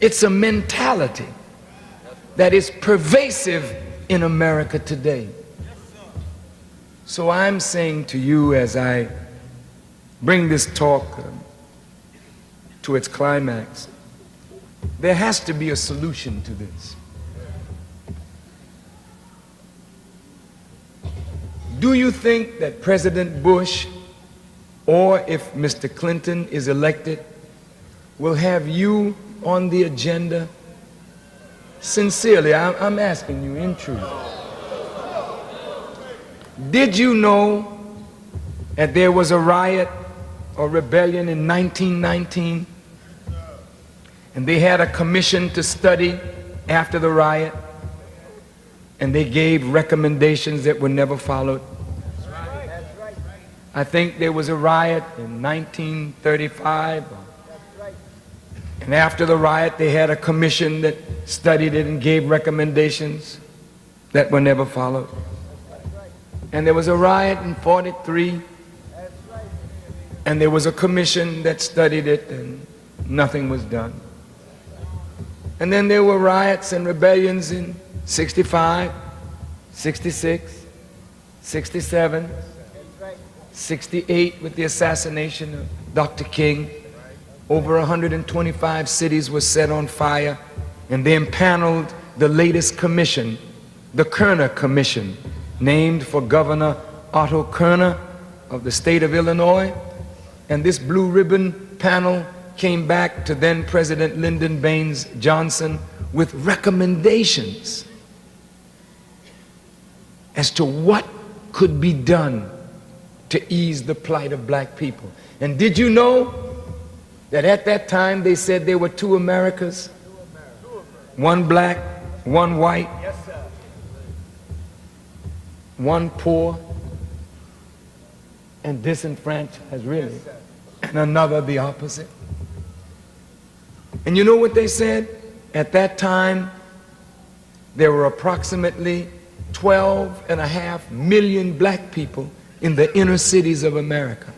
It's a mentality that is pervasive in America today. So I'm saying to you as I bring this talk to its climax, there has to be a solution to this. Do you think that President Bush, or if Mr. Clinton is elected, will have you on the agenda? Sincerely, I'm asking you in truth. Did you know that there was a riot or rebellion in 1919? And they had a commission to study after the riot, and they gave recommendations that were never followed. I think there was a riot in 1935, and after the riot they had a commission that studied it and gave recommendations that were never followed. And there was a riot in 43, and there was a commission that studied it and nothing was done. And then there were riots and rebellions in 65, 66, 67, 68 with the assassination of Dr. King. Over 125 cities were set on fire, and they impaneled the latest commission, the Kerner Commission, named for Governor Otto Kerner of the state of Illinois. And this blue ribbon panel came back to then President Lyndon Baines Johnson with recommendations as to what could be done to ease the plight of black people. And did you know that at that time they said there were two Americas? One black, one white, one poor and disenfranchised, really, and another the opposite. And you know what they said? At that time, there were approximately 12.5 million black people in the inner cities of America.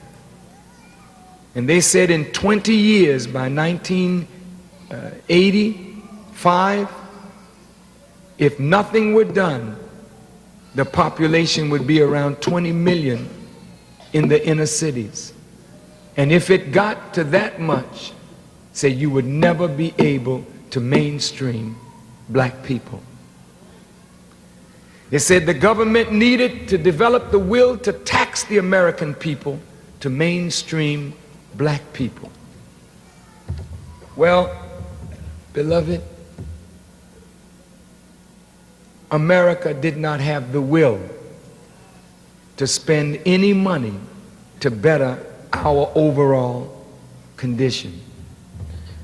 And they said in 20 years, by 1985, if nothing were done, the population would be around 20 million in the inner cities. And if it got to that much, say you would never be able to mainstream black people. They said the government needed to develop the will to tax the American people to mainstream black people. Well, beloved, America did not have the will to spend any money to better our overall condition.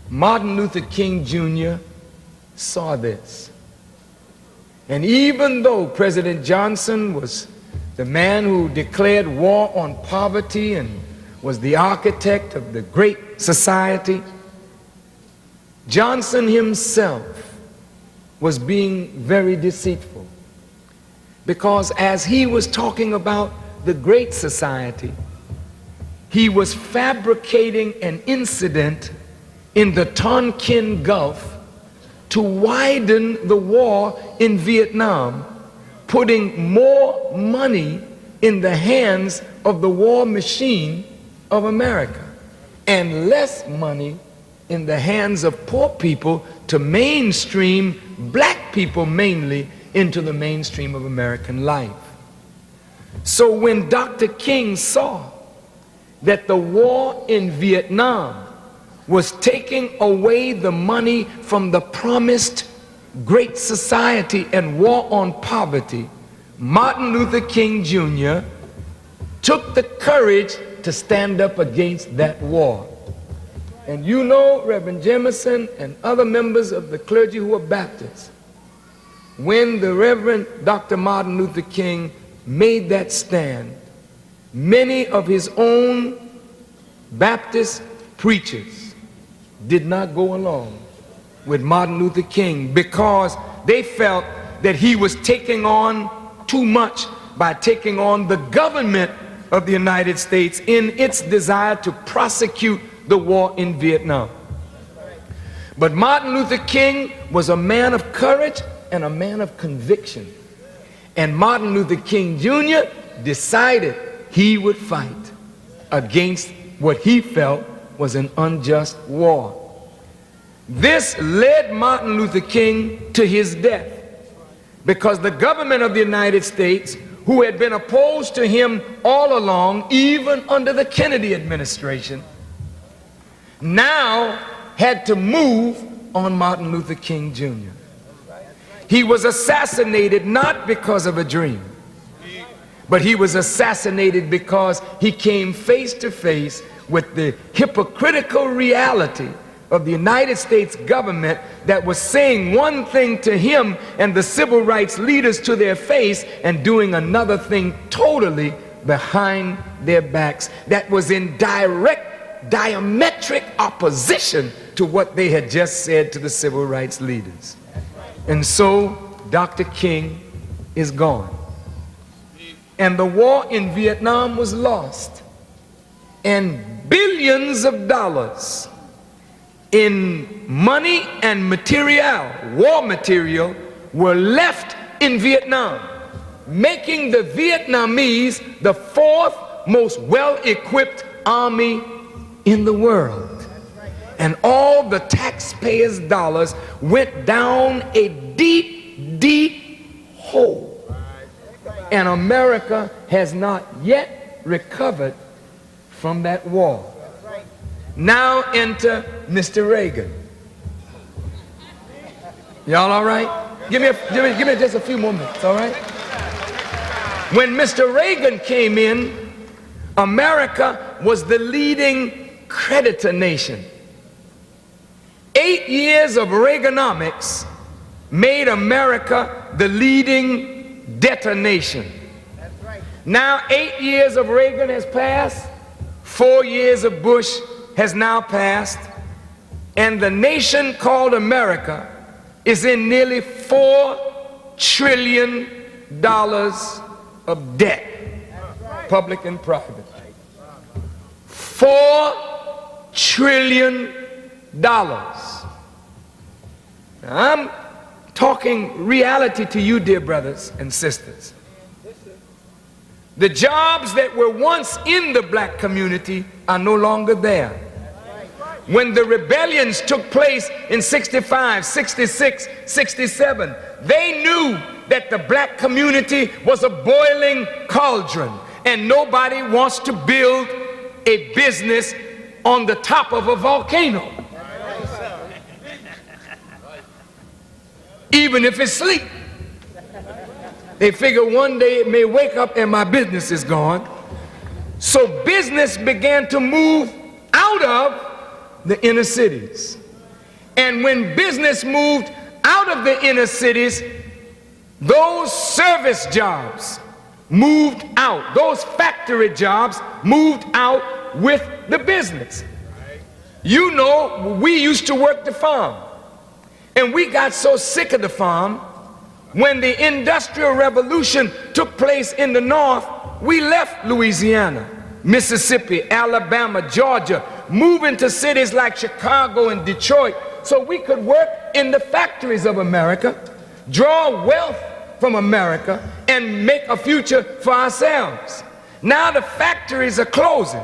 Martin Luther King Jr. saw this. And even though President Johnson was the man who declared war on poverty and was the architect of the Great Society, Johnson himself was being very deceitful. Because as he was talking about the Great Society, he was fabricating an incident in the Tonkin Gulf to widen the war in Vietnam, putting more money in the hands of the war machine of America and less money in the hands of poor people to mainstream black people mainly into the mainstream of American life. So when Dr. King saw that the war in Vietnam was taking away the money from the promised Great Society and war on poverty, Martin Luther King Jr. took the courage to stand up against that war. And you know, Reverend Jemison and other members of the clergy who are Baptists, when the Reverend Dr. Martin Luther King made that stand, many of his own Baptist preachers did not go along with Martin Luther King because they felt that he was taking on too much by taking on the government of the United States in its desire to prosecute the war in Vietnam. But Martin Luther King was a man of courage and a man of conviction. And Martin Luther King Jr. decided he would fight against what he felt was an unjust war. This led Martin Luther King to his death, because the government of the United States, who had been opposed to him all along, even under the Kennedy administration, now had to move on Martin Luther King Jr. He was assassinated not because of a dream, but he was assassinated because he came face to face with the hypocritical reality of the United States government that was saying one thing to him and the civil rights leaders to their face, and doing another thing totally behind their backs that was in diametric opposition to what they had just said to the civil rights leaders. And so Dr. King is gone. And the war in Vietnam was lost. And billions of dollars in money and material, war material, were left in Vietnam, making the Vietnamese the fourth most well-equipped army in the world. And all the taxpayers' dollars went down a deep, deep hole. And America has not yet recovered from that war. Now enter Mr. Reagan. Y'all all right? Give me just a few more minutes, all right? When Mr. Reagan came in, America was the leading creditor nation. 8 years of Reaganomics made America the leading debtor nation. Now 8 years of Reagan has passed, 4 years of Bush has now passed, and the nation called America is in nearly $4 trillion of debt, public and private. $4 trillion. Now, I'm talking reality to you, dear brothers and sisters. The jobs that were once in the black community are no longer there. When the rebellions took place in 65, 66, 67, they knew that the black community was a boiling cauldron, and nobody wants to build a business on the top of a volcano, even if it's sleep. They figure one day it may wake up and my business is gone. So business began to move out of the inner cities. And when business moved out of the inner cities, those service jobs moved out. Those factory jobs moved out with the business. You know, we used to work the farm. And we got so sick of the farm, when the Industrial Revolution took place in the North, we left Louisiana, Mississippi, Alabama, Georgia, moving to cities like Chicago and Detroit so we could work in the factories of America, draw wealth from America, and make a future for ourselves. Now the factories are closing,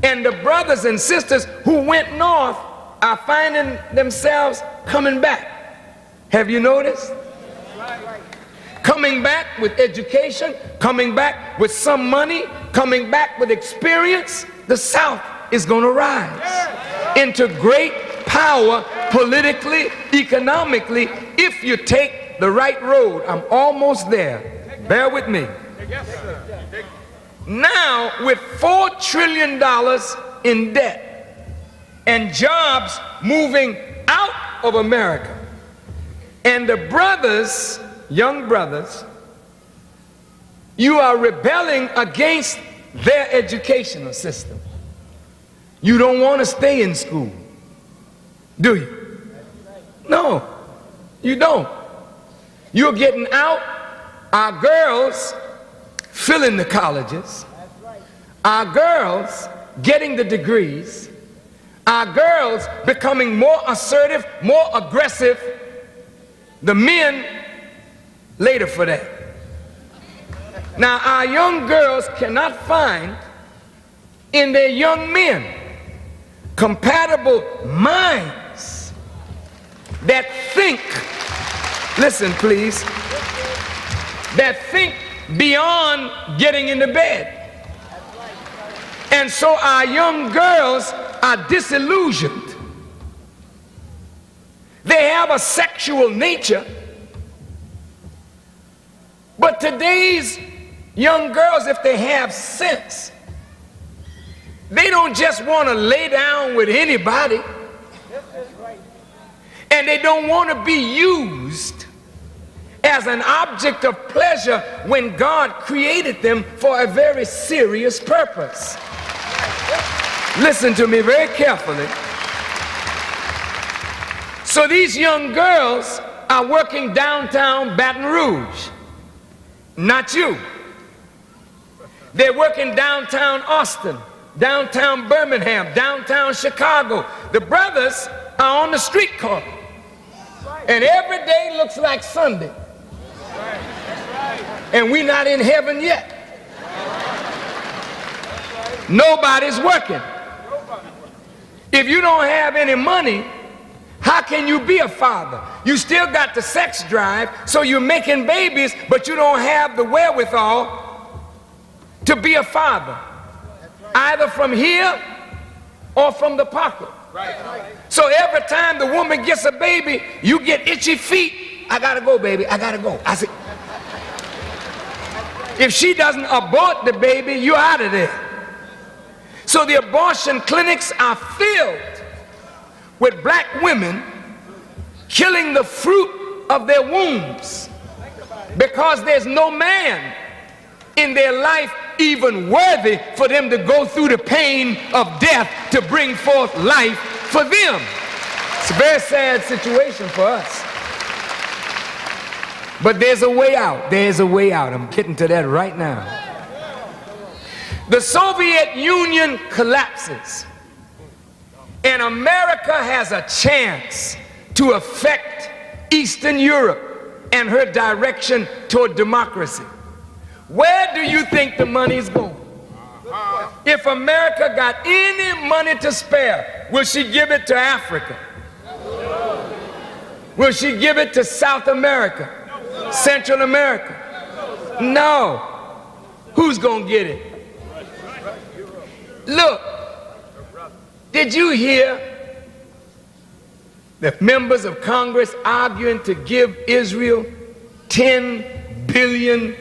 and the brothers and sisters who went north are finding themselves coming back. Have you noticed? Coming back with education, coming back with some money, coming back with experience. The South is going to rise into great power politically, economically, if you take the right road. I'm almost there. Bear with me. Now, with $4 trillion in debt and jobs moving out of America, and the brothers, young brothers, you are rebelling against their educational system. You don't want to stay in school, do you? No, you don't. You're getting out. Our girls filling the colleges. Our girls getting the degrees. our girls becoming more assertive, more aggressive, the men later for that. Now, our young girls cannot find in their young men compatible minds that think, listen please, that think beyond getting into bed. And so our young girls are disillusioned. They have a sexual nature, but today's young girls, if they have sense, they don't just want to lay down with anybody, and they don't want to be used as an object of pleasure when God created them for a very serious purpose. Listen to me very carefully. So these young girls are working downtown Baton Rouge. Not you. They're working downtown Austin, downtown Birmingham, downtown Chicago. The brothers are on the streetcar. And every day looks like Sunday. And we're not in heaven yet. Nobody's working. If you don't have any money, how can you be a father? You still got the sex drive, so you're making babies, but you don't have the wherewithal to be a father, either from here or from the pocket. So every time the woman gets a baby, you get itchy feet. I gotta go, baby, I gotta go. I say, if she doesn't abort the baby, you're out of there. So the abortion clinics are filled with black women killing the fruit of their wombs because there's no man in their life even worthy for them to go through the pain of death to bring forth life for them. It's a very sad situation for us. But there's a way out. There's a way out. I'm getting to that right now. The Soviet Union collapses, and America has a chance to affect Eastern Europe and her direction toward democracy. Where do you think the money's going? If America got any money to spare, will she give it to Africa? Will she give it to South America? Central America? No. Who's gonna get it? Look, did you hear the members of Congress arguing to give Israel $10 billion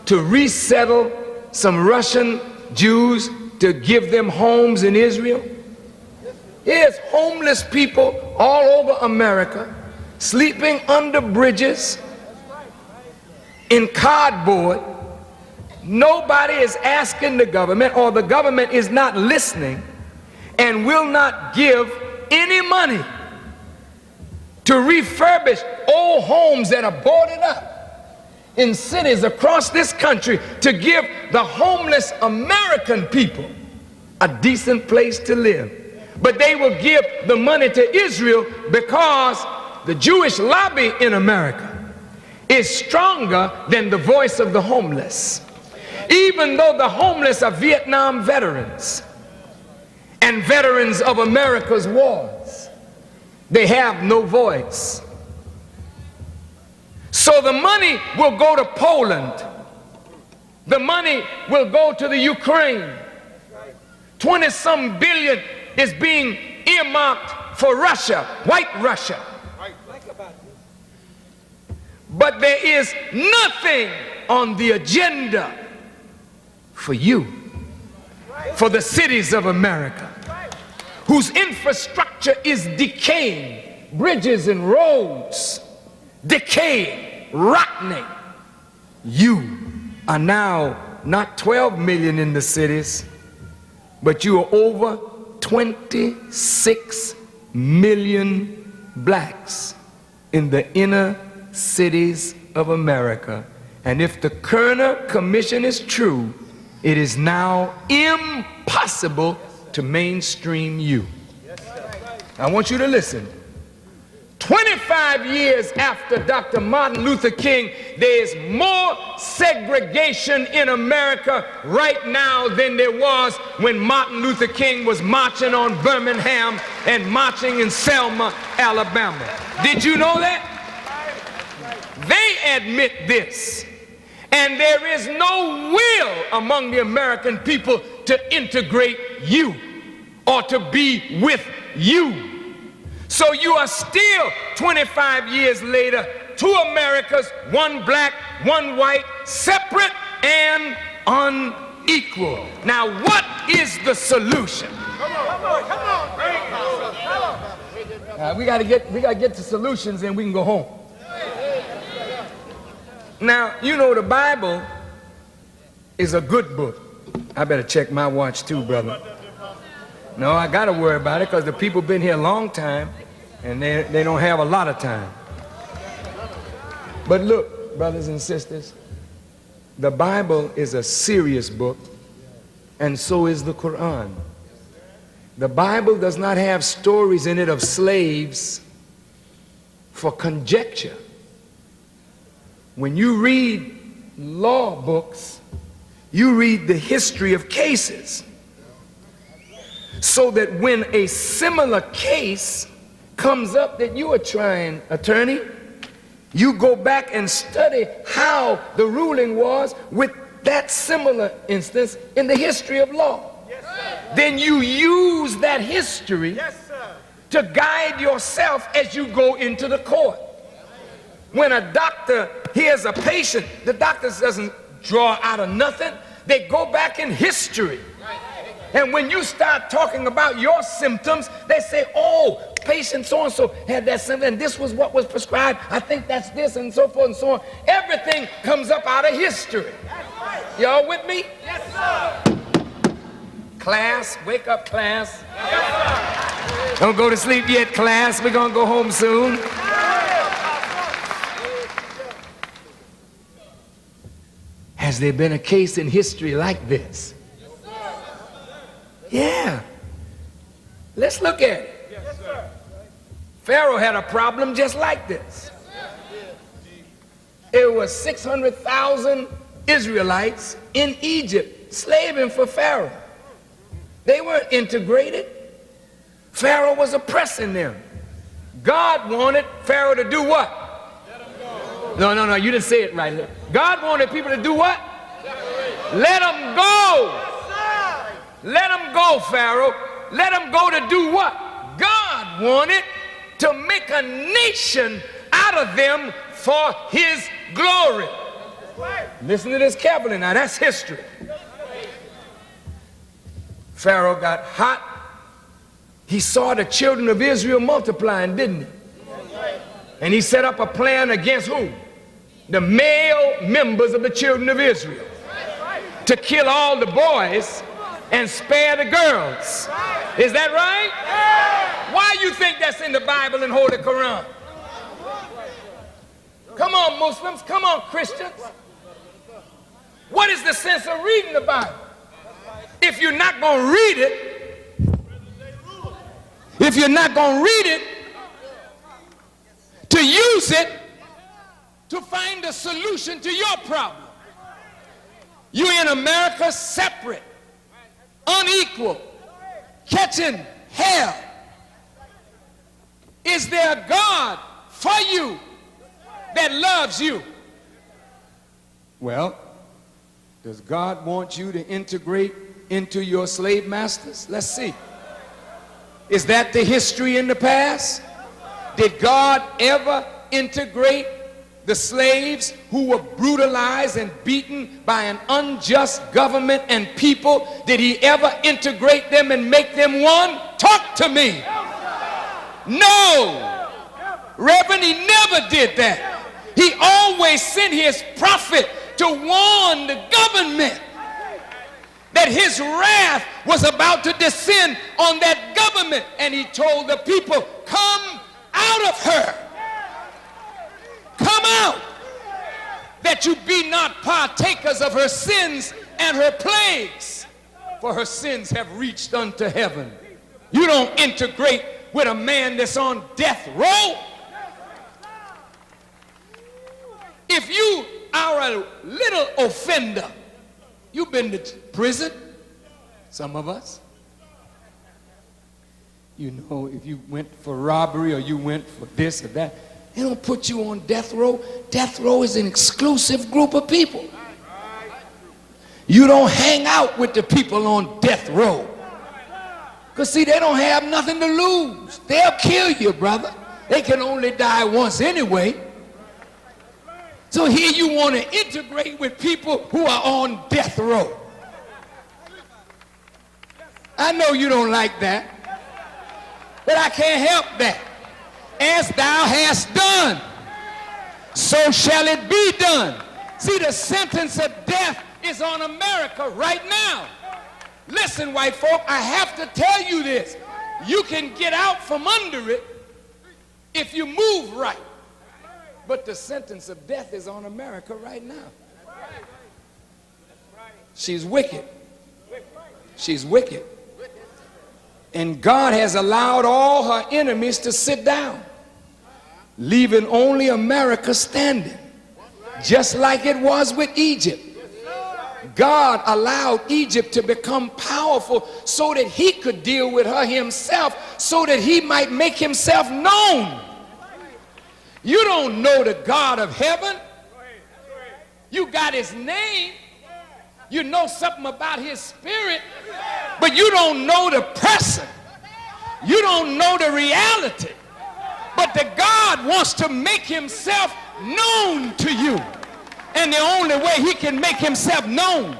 to resettle some Russian Jews, to give them homes in Israel? There's homeless people all over America, sleeping under bridges, in cardboard. Nobody is asking the government, or the government is not listening and will not give any money to refurbish old homes that are boarded up in cities across this country, to give the homeless American people a decent place to live. But they will give the money to Israel because the Jewish lobby in America is stronger than the voice of the homeless. Even though the homeless are Vietnam veterans and veterans of America's wars, they have no voice. So the money will go to Poland. The money will go to the Ukraine. 20-some billion is being earmarked for Russia, white Russia. But there is nothing on the agenda for you, for the cities of America, whose infrastructure is decaying, bridges and roads decaying, rotting. You are now not 12 million in the cities, but you are over 26 million blacks in the inner cities of America. And if the Kerner Commission is true, it is now impossible to mainstream you. I want you to listen. 25 years after Dr. Martin Luther King, there's more segregation in America right now than there was when Martin Luther King was marching on Birmingham and marching in Selma, Alabama. Did you know that? They admit this. And there is no will among the American people to integrate you or to be with you. So you are still 25 years later, two Americas, one black, one white, separate and unequal. Now what is the solution? We gotta get to solutions and we can go home. Now, you know the Bible is a good book. I better check my watch too, brother. No, I got to worry about it because the people been here a long time and they don't have a lot of time. But look, brothers and sisters, the Bible is a serious book, and so is the Quran. The Bible does not have stories in it of slaves for conjecture. When you read law books, you read the history of cases, so that when a similar case comes up that you are trying, attorney, you go back and study how the ruling was with that similar instance in the history of law. Yes, then you use that history, yes, to guide yourself as you go into the court. When a doctor hears a patient, the doctor doesn't draw out of nothing. They go back in history. And when you start talking about your symptoms, they say, oh, patient so-and-so had that symptom, and this was what was prescribed. I think that's this, and so forth and so on. Everything comes up out of history. Y'all with me? Yes, sir. Class, wake up, class. Yes, sir. Don't go to sleep yet, class. We're going to go home soon. Has there been a case in history like this? Yeah. Let's look at it. Yes, sir. Pharaoh had a problem just like this. There were 600,000 Israelites in Egypt slaving for Pharaoh. They weren't integrated. Pharaoh was oppressing them. God wanted Pharaoh to do what? No, you didn't say it right. God wanted people to do what? Let them go. Let them go, Pharaoh. Let them go to do what? God wanted to make a nation out of them for his glory. Listen to this carefully now. That's history. Pharaoh got hot. He saw the children of Israel multiplying, didn't he? And he set up a plan against who? The male members of the children of Israel, to kill all the boys and spare the girls. Is that right? Why you think that's in the Bible and Holy Quran? Come on, Muslims. Come on, Christians. What is the sense of reading the Bible? If you're not going to read it, to use it to find a solution to your problem. You in America separate, unequal, catching hell. Is there a God for you that loves you? Well, does God want you to integrate into your slave masters? Let's see. Is that the history in the past? Did God ever integrate the slaves who were brutalized and beaten by an unjust government and people? Did he ever integrate them and make them one? Talk to me. No. Reverend, he never did that. He always sent his prophet to warn the government that his wrath was about to descend on that government. And he told the people, come out of her. Come out, that you be not partakers of her sins and her plagues. for her sins have reached unto heaven. You don't integrate with a man that's on death row. If you are a little offender, you've been to prison, some of us. You know, if you went for robbery or you went for this or that, they don't put you on death row. Death row is an exclusive group of people. You don't hang out with the people on death row. Because see, they don't have nothing to lose. They'll kill you, brother. They can only die once anyway. So here you want to integrate with people who are on death row. I know you don't like that, but I can't help that. As thou hast done, so shall it be done. See, the sentence of death is on America right now. Listen, white folk, I have to tell you this. You can get out from under it if you move right. But the sentence of death is on America right now. She's wicked. She's wicked. And God has allowed all her enemies to sit down, leaving only America standing, just like it was with Egypt. God allowed Egypt to become powerful so that he could deal with her himself, so that he might make himself known. You don't know the God of heaven. You got his name. You know something about his spirit, but you don't know the person. You don't know the reality. But the God wants to make himself known to you. And the only way he can make himself known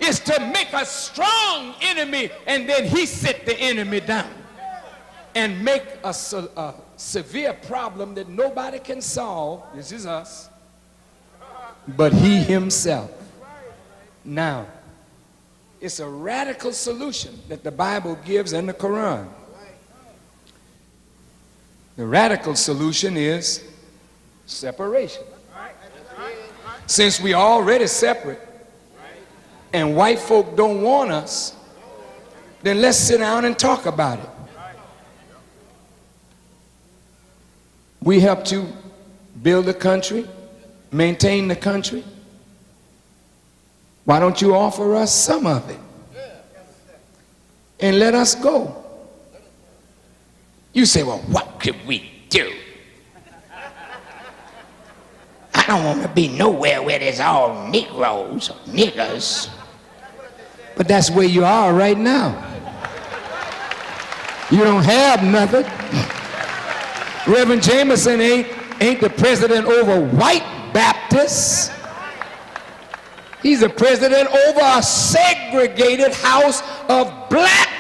is to make a strong enemy, and then he sit the enemy down and make a severe problem that nobody can solve. This is us, but he himself. Now, it's a radical solution that the Bible gives in the Quran. The radical solution is separation. Since we are already separate and white folk don't want us, then let's sit down and talk about it. We help to build the country, maintain the country. Why don't you offer us some of it and let us go? You say, well, what could we do? I don't want to be nowhere where there's all Negroes or niggers. But that's where you are right now. You don't have nothing. Reverend Jameson ain't the president over white Baptists. He's the president over a segregated house of black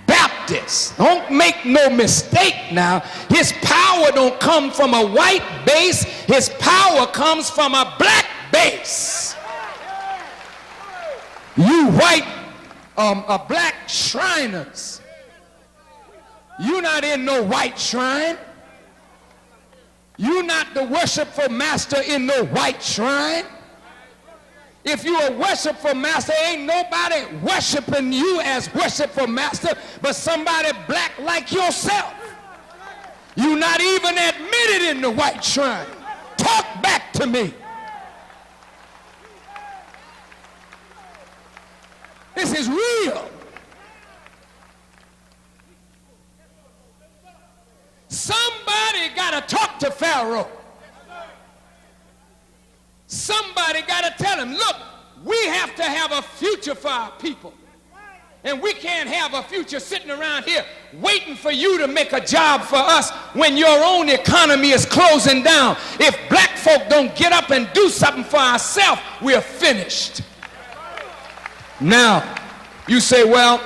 Baptists. Don't make no mistake now. His power don't come from a white base. His power comes from a black base. You white, black Shriners, you're not in no white shrine. You're not the worshipful master in no white shrine. If you're a worshipful master, ain't nobody worshiping you as worshipful master but somebody black like yourself. You're not even admitted in the white shrine. Talk back to me. This is real. Somebody got to talk to Pharaoh. Somebody got to tell him, look, we have to have a future for our people. And we can't have a future sitting around here waiting for you to make a job for us when your own economy is closing down. If black folk don't get up and do something for ourselves, we're finished. Now, you say, well,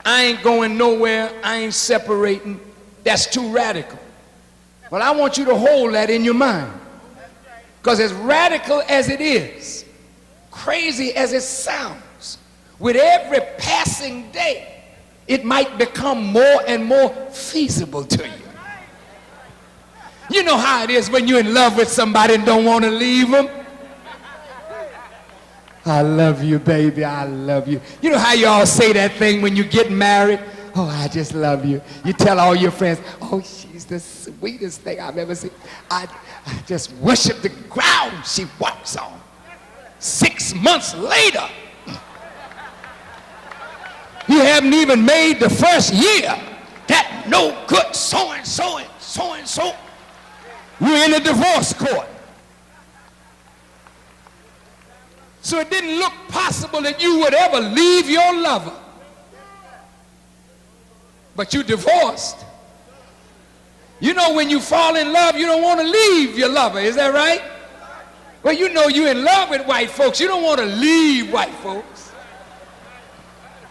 I ain't going nowhere. I ain't separating. That's too radical. Well, I want you to hold that in your mind. Because as radical as it is, crazy as it sounds, with every passing day, it might become more and more feasible to you. You know how it is when you're in love with somebody and don't want to leave them? I love you, baby, I love you. You know how you all say that thing when you get married? Oh, I just love you. You tell all your friends, oh, she's the sweetest thing I've ever seen. I just worship the ground she walks on. 6 months later, you haven't even made the first year. That no good so-and-so and so-and-so. You're in a divorce court. So it didn't look possible that you would ever leave your lover. But you divorced. You know when you fall in love, you don't want to leave your lover. Is that right? Well, you know you're in love with white folks. You don't want to leave white folks.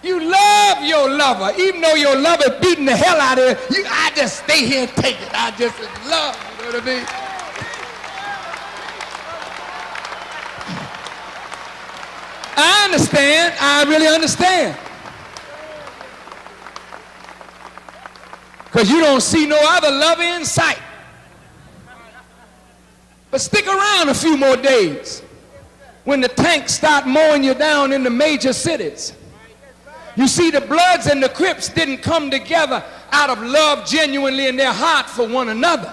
You love your lover. Even though your lover beating the hell out of you, I just stay here and take it. I just love, you know what I mean? I understand. I really understand. Because you don't see no other lover in sight. But stick around a few more days when the tanks start mowing you down in the major cities. You see, the Bloods and the Crips didn't come together out of love genuinely in their heart for one another.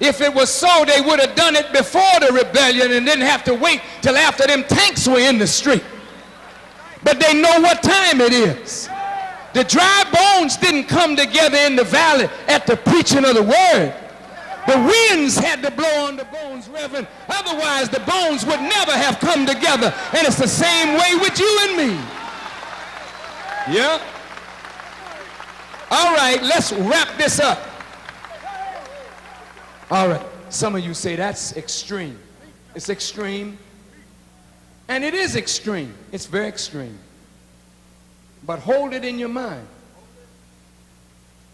If it was so, they would have done it before the rebellion and didn't have to wait till after them tanks were in the street. But they know what time it is. The dry bones didn't come together in the valley at the preaching of the word. The winds had to blow on the bones, Reverend. Otherwise, the bones would never have come together. And it's the same way with you and me. Yeah? All right, let's wrap this up. All right, some of you say that's extreme. It's extreme. And it is extreme. It's very extreme. But hold it in your mind.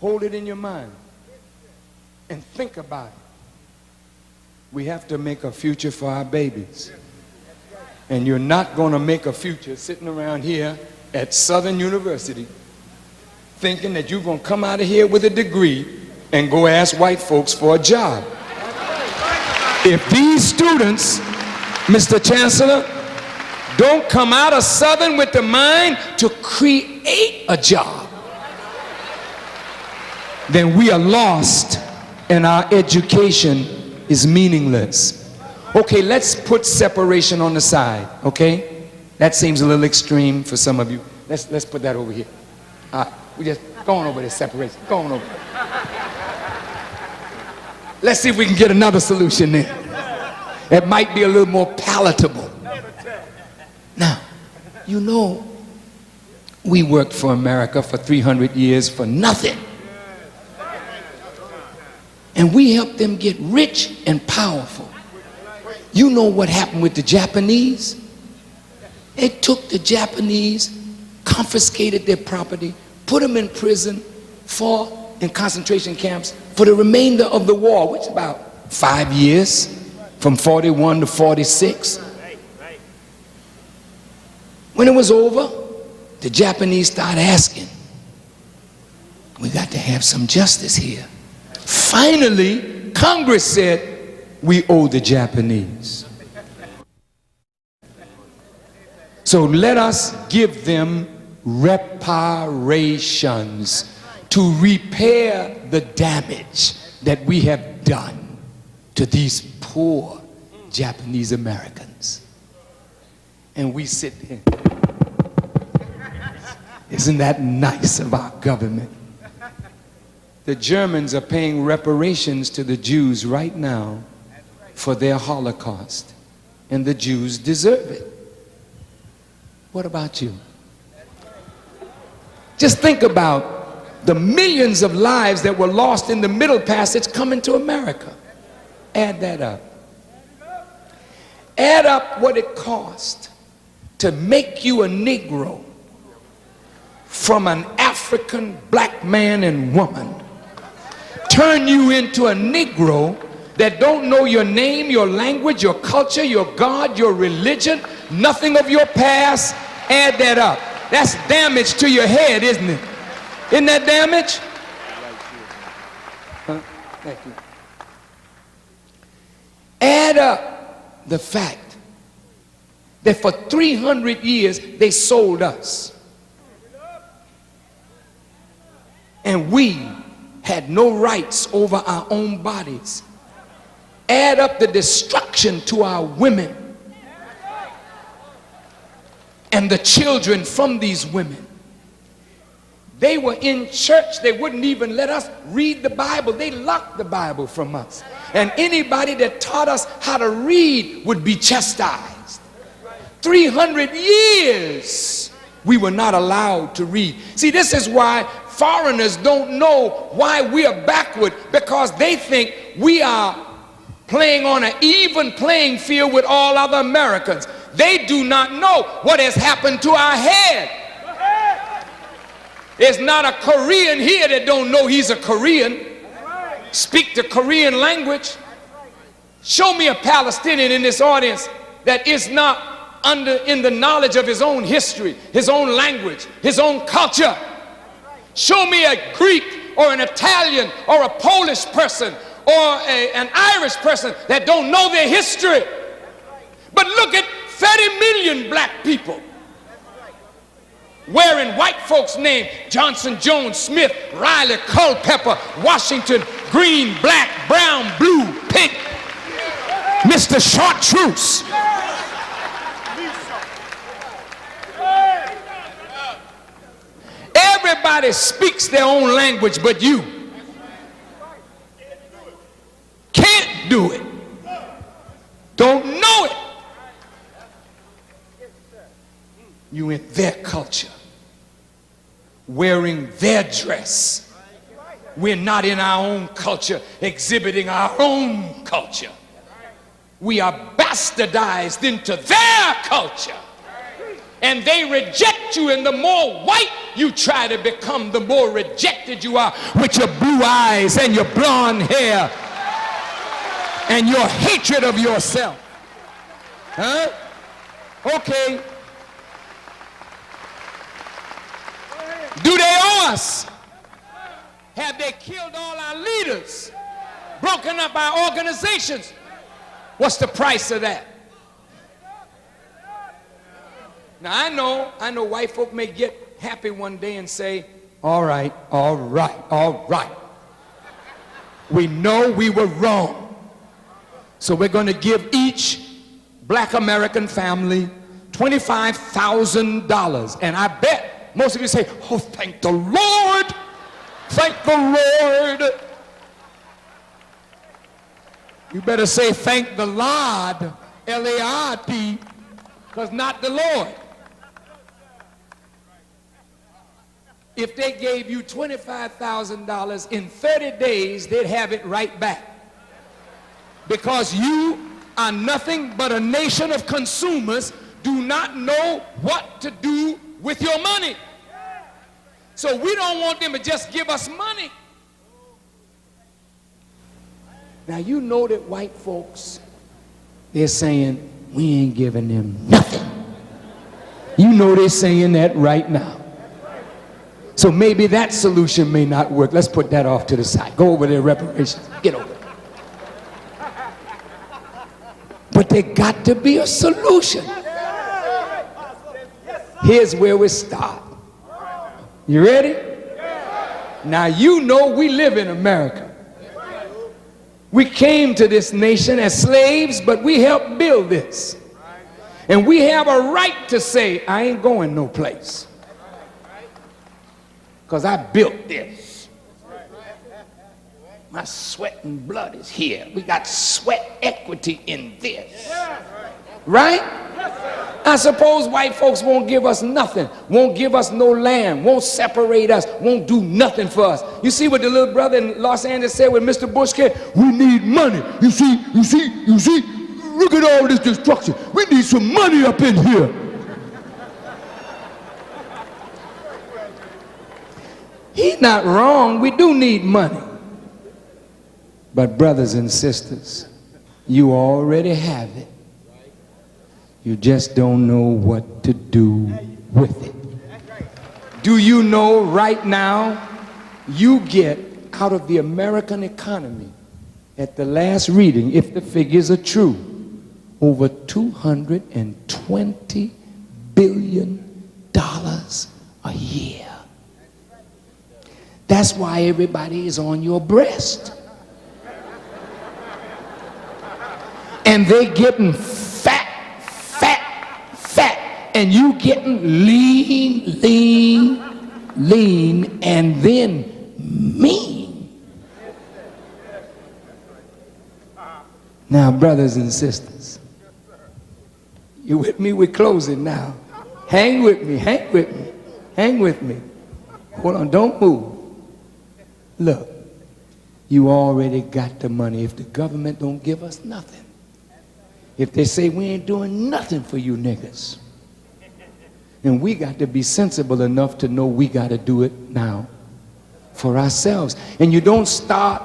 Hold it in your mind. And think about it. We have to make a future for our babies. And you're not going to make a future sitting around here at Southern University thinking that you're going to come out of here with a degree and go ask white folks for a job. If these students, Mr. Chancellor, don't come out of Southern with the mind to create a job, then we are lost and our education is meaningless. Okay, let's put separation on the side, okay? That seems a little extreme for some of you. Let's put that over here. We just go on over there, separation. Go on over. Let's see if we can get another solution there. It might be a little more palatable. Now, you know, we worked for America for 300 years for nothing. And we helped them get rich and powerful. You know what happened with the Japanese? They took the Japanese, confiscated their property, put them in prison, in concentration camps for the remainder of the war, which is about 5 years, from 41 to 46. When it was over, the Japanese started asking, we got to have some justice here. Finally, Congress said, we owe the Japanese. So let us give them reparations to repair the damage that we have done to these poor Japanese Americans. And we sit there. Isn't that nice of our government? The Germans are paying reparations to the Jews right now for their Holocaust. And the Jews deserve it. What about you? Just think about the millions of lives that were lost in the Middle Passage coming to America. Add that up. Add up what it cost to make you a Negro from an African black man and woman. Turn you into a Negro that don't know your name, your language, your culture, your God, your religion, nothing of your past. Add that up. That's damage to your head, isn't it? Isn't that damage? Huh? Thank you. Add up the fact that for 300 years they sold us. And we had no rights over our own bodies. Add up the destruction to our women and the children from these women. They were in church. They wouldn't even let us read the Bible. They locked the Bible from us. And anybody that taught us how to read would be chastised. 300 years we were not allowed to read. See, this is why foreigners don't know why we are backward, because they think we are playing on an even playing field with all other Americans. They do not know what has happened to our head. There's not a Korean here that don't know he's a Korean. Speak the Korean language. Show me a Palestinian in this audience that is not in the knowledge of his own history, his own language, his own culture. Show me a Greek or an Italian or a Polish person or an Irish person that don't know their history. But look at 30 million black people wearing white folks' name: Johnson, Jones, Smith, Riley, Culpeper, Washington, green, black, brown, blue, pink, Mr. Chartreuse. Everybody speaks their own language but you. Can't do it. Don't know it. You in their culture, wearing their dress. We're not in our own culture, exhibiting our own culture. We are bastardized into their culture. And they reject you, and the more white you try to become, the more rejected you are, with your blue eyes and your blonde hair and your hatred of yourself. Huh? Okay. Do they owe us? Have they killed all our leaders? Broken up our organizations? What's the price of that? Now I know white folk may get happy one day and say, all right. We know we were wrong. So we're going to give each black American family $25,000. And I bet most of you say, oh, thank the Lord. Thank the Lord. You better say thank the Lord, L-A-R-D, because not the Lord. If they gave you $25,000 in 30 days, they'd have it right back. Because you are nothing but a nation of consumers, do not know what to do with your money. So we don't want them to just give us money. Now you know that white folks, they're saying, we ain't giving them nothing. You know they're saying that right now. So maybe that solution may not work. Let's put that off to the side. Go over there, reparations. Get over it. But there got to be a solution. Here's where we start. You ready? Now you know we live in America. We came to this nation as slaves, but we helped build this. And we have a right to say, I ain't going no place, because I built this. My sweat and blood is here. We got sweat equity in this. Right? I suppose white folks won't give us nothing, won't give us no land, won't separate us, won't do nothing for us. You see what the little brother in Los Angeles said with Mr. Bush came? We need money. You see, look at all this destruction. We need some money up in here. He's not wrong. We do need money. But brothers and sisters, you already have it. You just don't know what to do with it. Do you know right now you get out of the American economy, at the last reading, if the figures are true, over $220 $20 billion a year. That's why everybody is on your breast. And they getting fat, and you getting lean, and then mean. Now, brothers and sisters, you with me? We're closing now. Hang with me. Hold on, don't move. Look, you already got the money. If the government don't give us nothing, if they say we ain't doing nothing for you niggas, then we got to be sensible enough to know we got to do it now for ourselves. And you don't start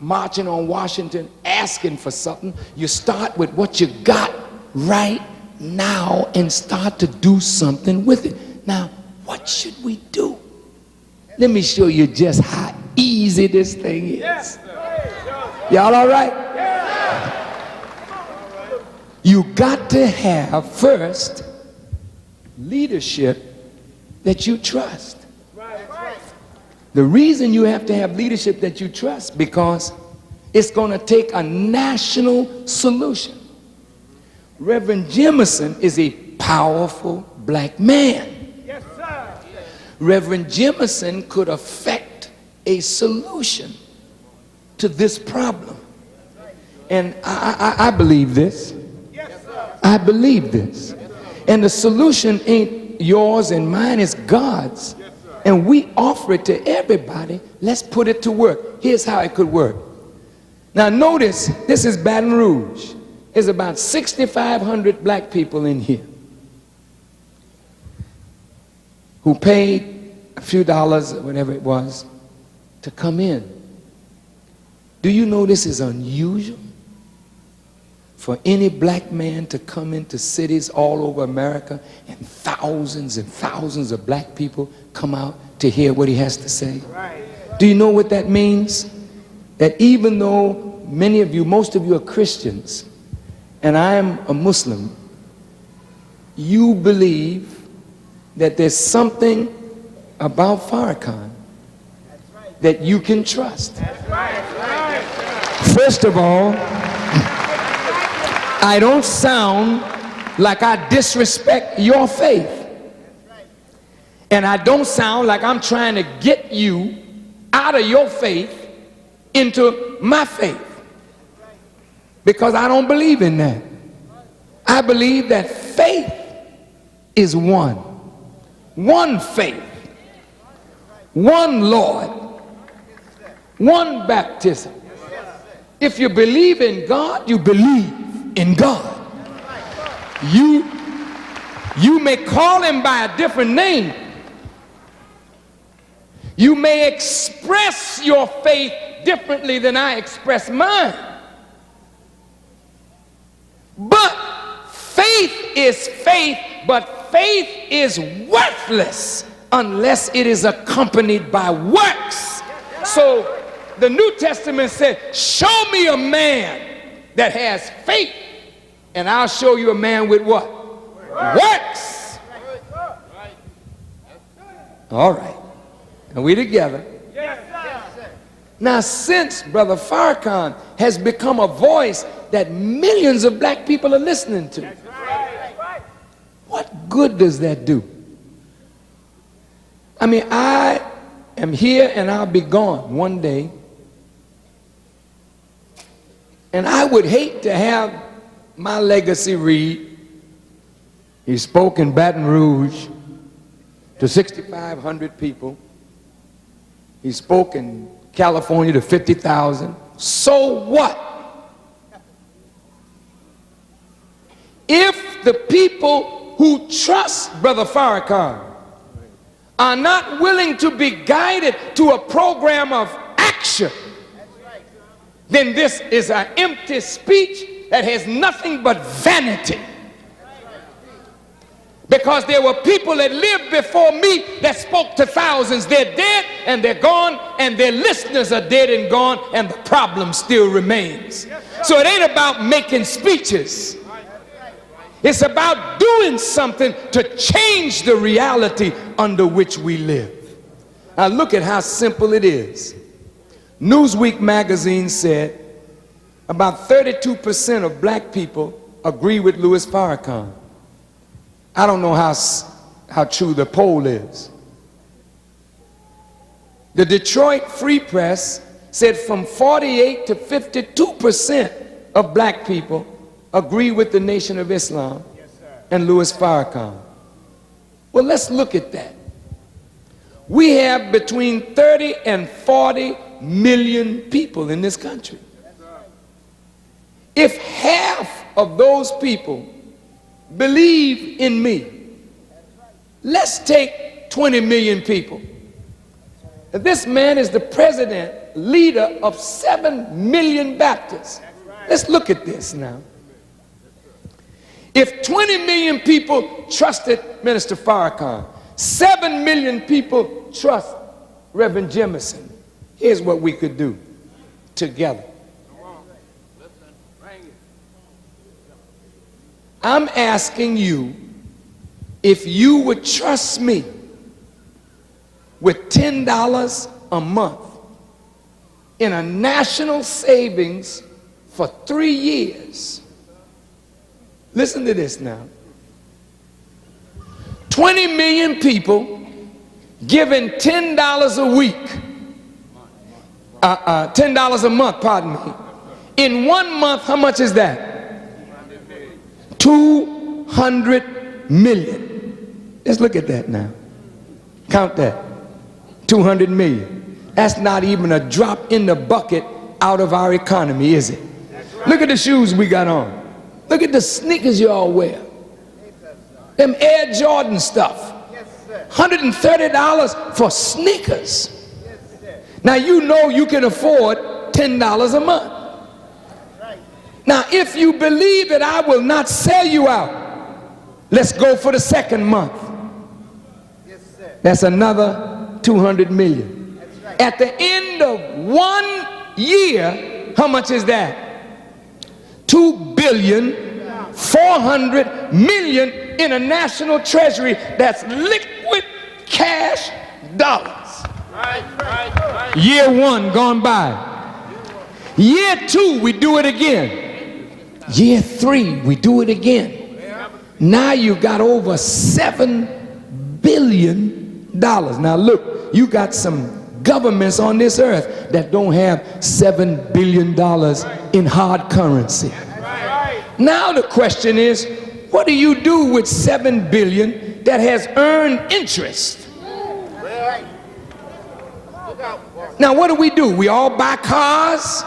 marching on Washington asking for something. You start with what you got right now and start to do something with it. Now, what should we do? Let me show you just how easy this thing is. Y'all all right? You got to have first leadership that you trust. The reason you have to have leadership that you trust, because it's going to take a national solution. Reverend Jemison is a powerful black man. Yes, sir. Reverend Jemison could affect a solution to this problem. And I believe this. Yes, sir. I believe this. And the solution ain't yours and mine, it's God's. And we offer it to everybody. Let's put it to work. Here's how it could work. Now notice, this is Baton Rouge. There's about 6,500 black people in here who paid a few dollars, whatever it was, to come in. Do you know this is unusual? For any black man to come into cities all over America and thousands of black people come out to hear what he has to say. Right. Do you know what that means? That even though many of you, most of you are Christians, and I am a Muslim, you believe that there's something about Farrakhan that you can trust. First of all, I don't sound like I disrespect your faith. And I don't sound like I'm trying to get you out of your faith into my faith. Because I don't believe in that. I believe that faith is one. One faith. One Lord. One baptism. If you believe in God, you believe in God. You may call him by a different name. You may express your faith differently than I express mine. But faith is faith, but faith is worthless unless it is accompanied by works. So the New Testament said, show me a man that has faith, and I'll show you a man with what? Works. All right. Are we together? Yes, sir. Now, since Brother Farrakhan has become a voice that millions of black people are listening to, what good does that do? I mean, I am here and I'll be gone one day. And I would hate to have my legacy read, he spoke in Baton Rouge to 6,500 people. He spoke in California to 50,000. So what? If the people who trust Brother Farrakhan are not willing to be guided to a program of action, then this is an empty speech that has nothing but vanity. Because there were people that lived before me that spoke to thousands. They're dead and they're gone, and their listeners are dead and gone, and the problem still remains. So it ain't about making speeches. It's about doing something to change the reality under which we live. Now look at how simple it is. Newsweek magazine said about 32% of black people agree with Louis Farrakhan. I don't know how true the poll is. The Detroit Free Press said from 48 to 52% of black people agree with the Nation of Islam and Louis Farrakhan. Well, let's look at that. We have between 30 and 40 million people in this country. If half of those people believe in me, let's take 20 million people. This man is the president, leader of 7 million Baptists. Let's look at this now. If 20 million people trusted Minister Farrakhan, 7 million people trust Reverend Jemison, here's what we could do together. I'm asking you if you would trust me with $10 a month in a national savings for 3 years. Listen to this now. 20 million people giving $10 a week, $10 a month, pardon me. In 1 month, how much is that? 200 million. Let's look at that now. Count that. 200 million. That's not even a drop in the bucket out of our economy, is it? Look at the shoes we got on. Look at the sneakers you all wear. Them Air Jordan stuff. $130 for sneakers. Now you know you can afford $10 a month. Now if you believe that I will not sell you out, let's go for the second month. That's another 200 million. At the end of 1 year, how much is that? 2,400,000,000 in a national treasury. That's liquid cash dollars. Year 1 gone by. Year 2 we do it again. Year 3 we do it again. Now you got over $7 billion. Now look, you got some governments on this earth that don't have $7 billion in hard currency. Now the question is, what do you do with $7 billion that has earned interest? Now what do? We all buy cars.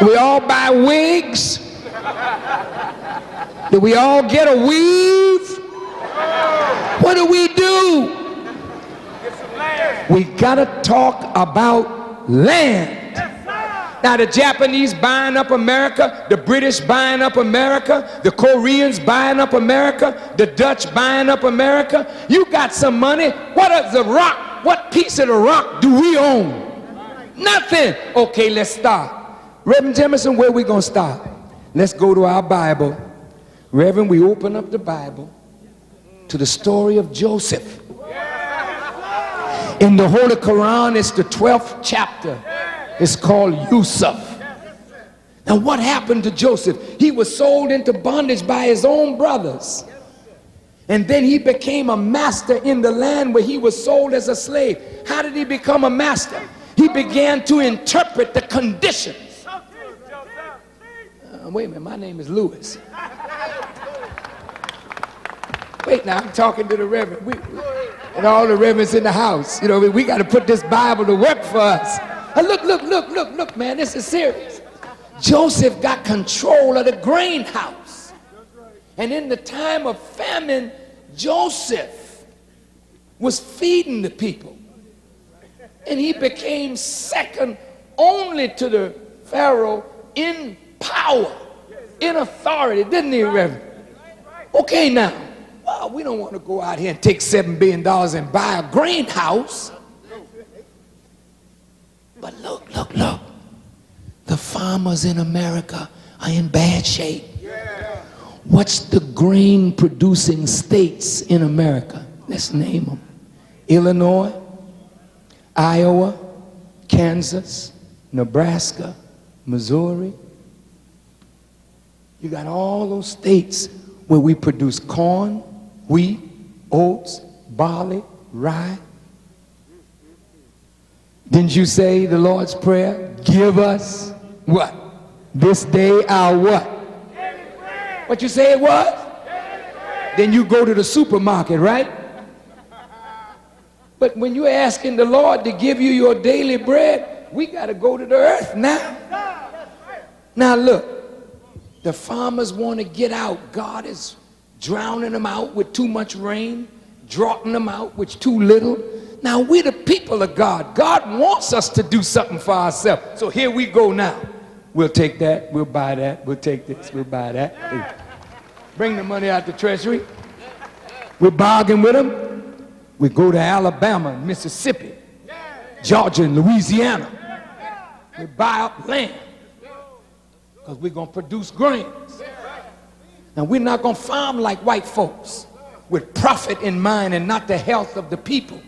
We all buy wigs. Do we all get a weave? What do? We gotta talk about land. Now the Japanese buying up America, the British buying up America, the Koreans buying up America, the Dutch buying up America. You got some money. What piece of the rock do we own? Nothing. Okay, let's start. Reverend Jemison, where we gonna start? Let's go to our Bible. Reverend, we open up the Bible to the story of Joseph. In the Holy Quran, it's the 12th chapter. It's called Yusuf. Now what happened to Joseph? He was sold into bondage by his own brothers. And then he became a master in the land where he was sold as a slave. How did he become a master? He began to interpret the conditions. Wait a minute, my name is Louis. Wait, now I'm talking to the Reverend. And all the reverends in the house. You know, we got to put this Bible to work for us. Look, man, this is serious. Joseph got control of the grain house. And in the time of famine, Joseph was feeding the people. And he became second only to the Pharaoh in power, in authority, didn't he, Reverend? Okay, now, well, we don't want to go out here and take $7 billion and buy a grain house. But look. The farmers in America are in bad shape. What's the grain producing states in America? Let's name them. Illinois, Iowa, Kansas, Nebraska, Missouri. You got all those states where we produce corn, wheat, oats, barley, rye. Didn't you say the Lord's Prayer? Give us what? This day our what? What you say it was? Then you go to the supermarket, right? But when you're asking the Lord to give you your daily bread, we got to go to the earth now. Now look, the farmers want to get out. God is drowning them out with too much rain, droughting them out with too little. Now we the people of God. God wants us to do something for ourselves. So here we go now. We'll take that, we'll buy that, we'll take this, we'll buy that. Bring the money out the treasury. We bargain with them. We go to Alabama, Mississippi, Georgia, and Louisiana. We buy up land because we're going to produce grains. Now we're not going to farm like white folks with profit in mind and not the health of the people.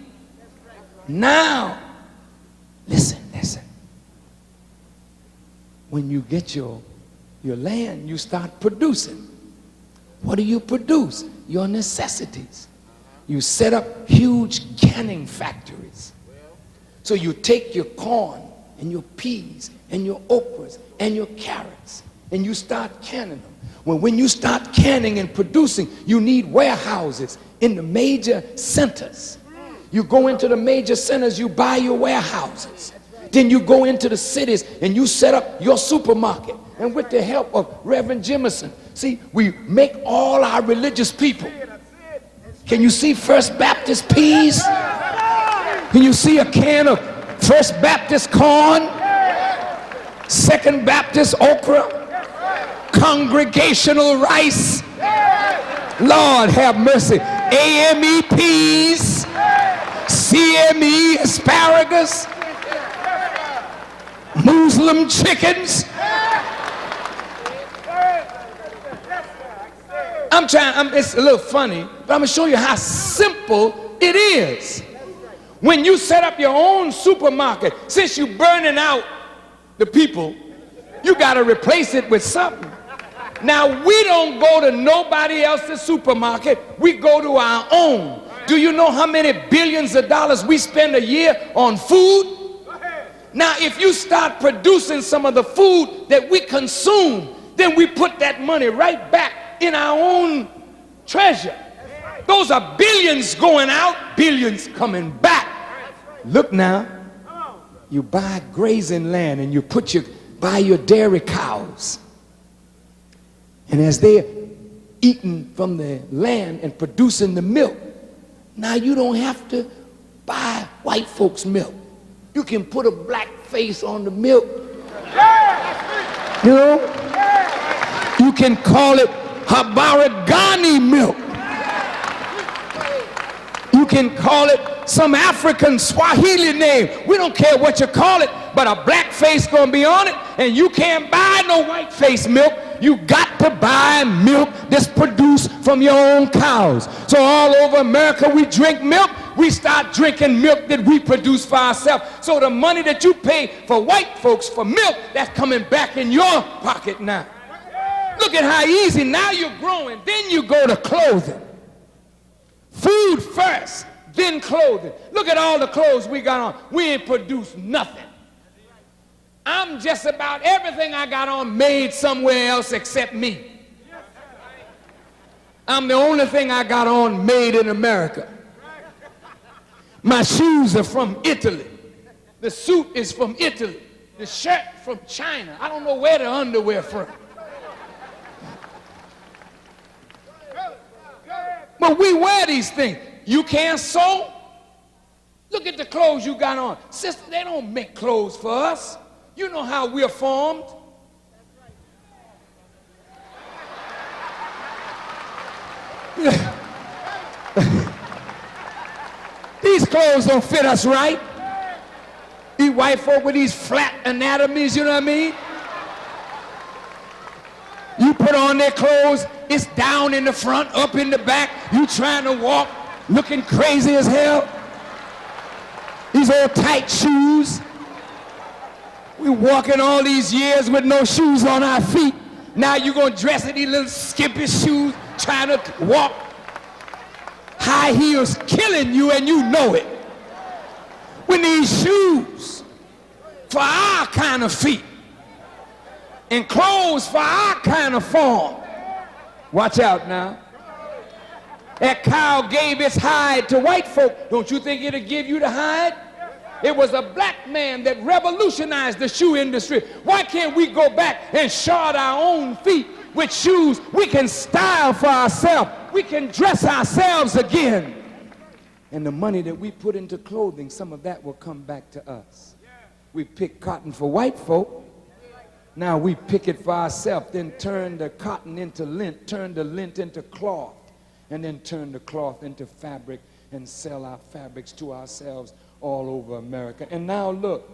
Now, listen. When you get your land, you start producing. What do you produce? Your necessities. You set up huge canning factories. So you take your corn and your peas and your okras and your carrots and you start canning them. Well, when you start canning and producing, you need warehouses in the major centers. You go into the major centers, you buy your warehouses. Then you go into the cities and you set up your supermarket. And with the help of Reverend Jemison, see, we make all our religious people. Can you see First Baptist peas? Can you see a can of First Baptist corn? Second Baptist okra? Congregational rice? Lord have mercy. AME peas? CME asparagus? Muslim chickens? It's a little funny, but I'm going to show you how simple it is. When you set up your own supermarket, since you're burning out the people, you got to replace it with something. Now, we don't go to nobody else's supermarket. We go to our own. Do you know how many billions of dollars we spend a year on food? Now, if you start producing some of the food that we consume, then we put that money right back in our own treasure. Those are billions going out, billions coming back. Look now, you buy grazing land and you buy your dairy cows. And as they're eating from the land and producing the milk, now you don't have to buy white folks' milk. You can put a black face on the milk. You know? You can call it Habaragani milk. You can call it some African Swahili name. We don't care what you call it, but a black face gonna be on it, and you can't buy no white face milk. You got to buy milk that's produced from your own cows. So all over America we drink milk. We start drinking milk that we produce for ourselves. So the money that you pay for white folks for milk, that's coming back in your pocket now. Look at how easy. Now you're growing. Then you go to clothing. Food first, then clothing. Look at all the clothes we got on. We ain't produced nothing. I'm just about everything I got on made somewhere else except me. I'm the only thing I got on made in America. My shoes are from Italy. The suit is from Italy. The shirt from China. I don't know where the underwear from. But we wear these things. You can't sew? Look at the clothes you got on. Sister, they don't make clothes for us. You know how we're formed. These clothes don't fit us right. These white folk with these flat anatomies, you know what I mean? You put on their clothes It's down in the front, up in the back. You trying to walk, looking crazy as hell. These old tight shoes. We walking all these years with no shoes on our feet. Now you gonna dress in these little skimpy shoes, trying to walk. High heels killing you and you know it. We need shoes for our kind of feet and clothes for our kind of form. Watch out now. That cow gave its hide to white folk. Don't you think it'll give you the hide? It was a black man that revolutionized the shoe industry. Why can't we go back and shod our own feet with shoes we can style for ourselves? We can dress ourselves again. And the money that we put into clothing, some of that will come back to us. We pick cotton for white folk. Now we pick it for ourselves, then turn the cotton into lint, turn the lint into cloth, and then turn the cloth into fabric and sell our fabrics to ourselves all over America. And now look,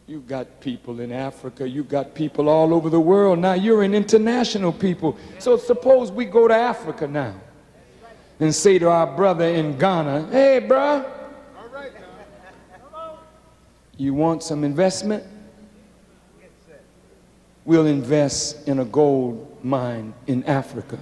you've got people in Africa, you've got people all over the world. Now you're an international people. So suppose we go to Africa now and say to our brother in Ghana, hey, bro, you want some investment? We'll invest in a gold mine in Africa.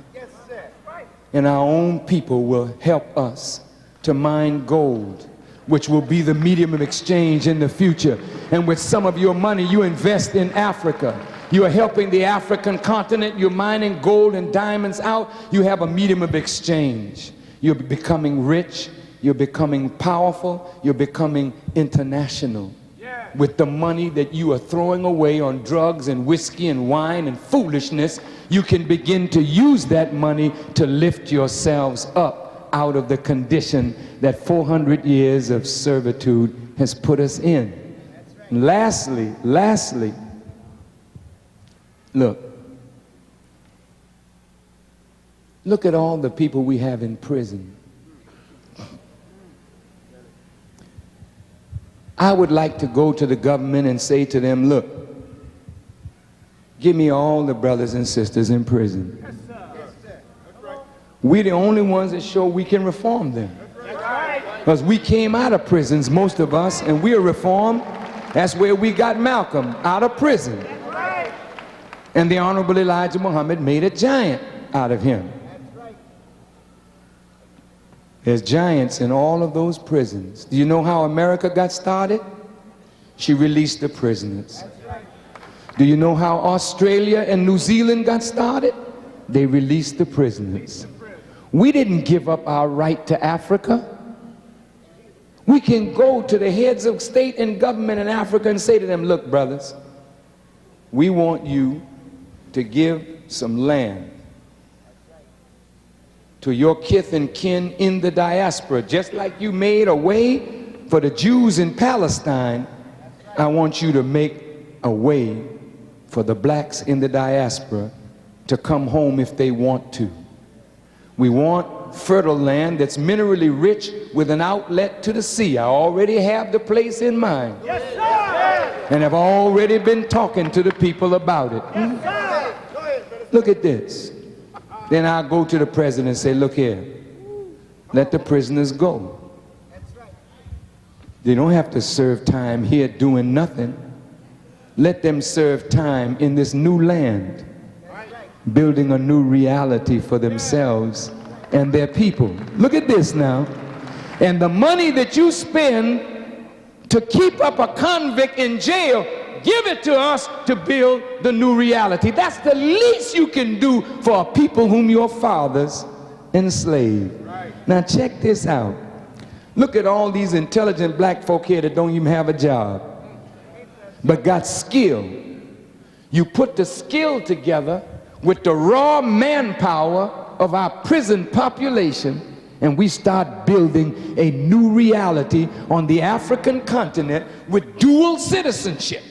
And our own people will help us to mine gold, which will be the medium of exchange in the future. And with some of your money, you invest in Africa. You are helping the African continent. You're mining gold and diamonds out. You have a medium of exchange. You're becoming rich. You're becoming powerful. You're becoming international. With the money that you are throwing away on drugs and whiskey and wine and foolishness, you can begin to use that money to lift yourselves up out of the condition that 400 years of servitude has put us in. And lastly, look at all the people we have in prison. I would like to go to the government and say to them, look, give me all the brothers and sisters in prison. We're the only ones that show we can reform them. Because we came out of prisons, most of us, and we are reformed. That's where we got Malcolm, out of prison. And the Honorable Elijah Muhammad made a giant out of him. There's giants in all of those prisons. Do you know how America got started? She released the prisoners. Do you know how Australia and New Zealand got started? They released the prisoners. We didn't give up our right to Africa. We can go to the heads of state and government in Africa and say to them, look, brothers, we want you to give some land to your kith and kin in the diaspora. Just like you made a way for the Jews in Palestine, I want you to make a way for the blacks in the diaspora to come home if they want to. We want fertile land that's minerally rich with an outlet to the sea. I already have the place in mind. Yes, sir. And have already been talking to the people about it. Yes, sir. Look at this. Then I'll go to the president and say, look here, let the prisoners go. They don't have to serve time here doing nothing. Let them serve time in this new land, building a new reality for themselves and their people. Look at this now. And the money that you spend to keep up a convict in jail, give it to us to build the new reality. That's the least you can do for a people whom your fathers enslaved. Now check this out. Look at all these intelligent black folk here that don't even have a job, but got skill. You put the skill together with the raw manpower of our prison population, and we start building a new reality on the African continent with dual citizenship.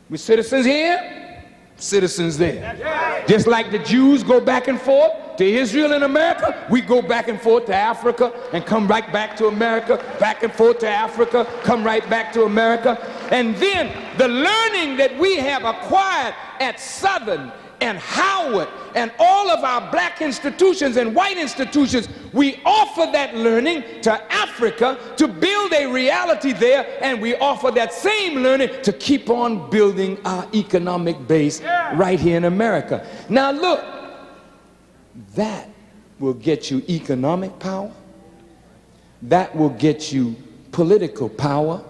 We're citizens here, citizens there. Just like the Jews go back and forth to Israel and America, we go back and forth to Africa and come right back to America, back and forth to Africa, come right back to America. And then the learning that we have acquired at Southern and Howard and all of our black institutions and white institutions, we offer that learning to Africa to build a reality there, and we offer that same learning to keep on building our economic base right here in America. Now look, that will get you economic power, that will get you political power,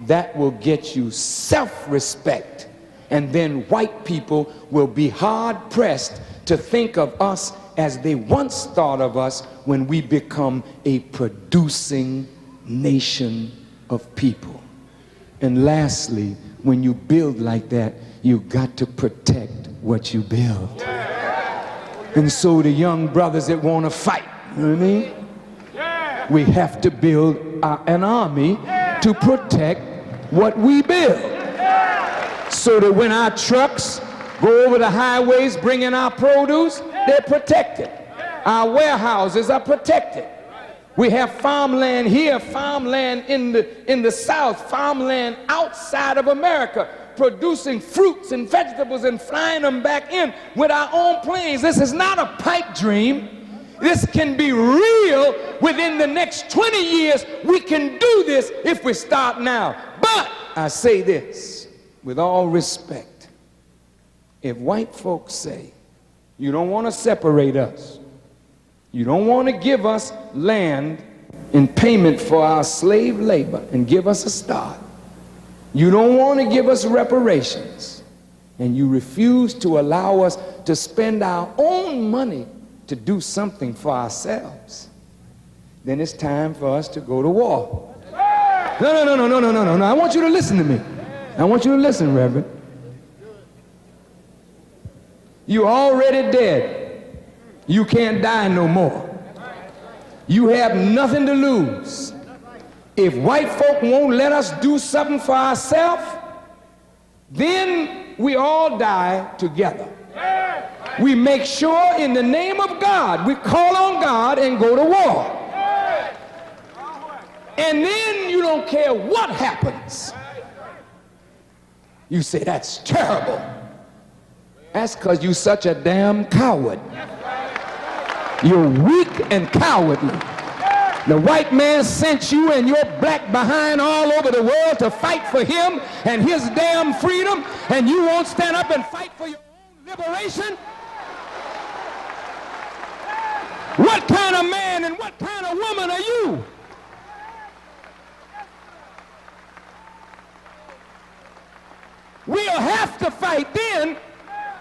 that will get you self-respect. And then white people will be hard-pressed to think of us as they once thought of us when we become a producing nation of people. And lastly, when you build like that, you got to protect what you build. And so the young brothers that want to fight, you know what I mean? We have to build an army to protect what we build. So that when our trucks go over the highways bringing our produce, they're protected. Our warehouses are protected. We have farmland here, farmland in the South, farmland outside of America, producing fruits and vegetables and flying them back in with our own planes. This is not a pipe dream. This can be real within the next 20 years. We can do this if we start now. But I say this, with all respect, if white folks say, you don't want to separate us, you don't want to give us land in payment for our slave labor and give us a start, you don't want to give us reparations, and you refuse to allow us to spend our own money to do something for ourselves, then it's time for us to go to war. No, I want you to listen to me. I want you to listen, Reverend. You're already dead. You can't die no more. You have nothing to lose. If white folk won't let us do something for ourselves, then we all die together. We make sure in the name of God, we call on God and go to war. And then you don't care what happens. You say, that's terrible. That's because you're such a damn coward. You're weak and cowardly. The white man sent you and your black behind all over the world to fight for him and his damn freedom, and you won't stand up and fight for your own liberation? What kind of man and what kind of woman are you? We'll have to fight then,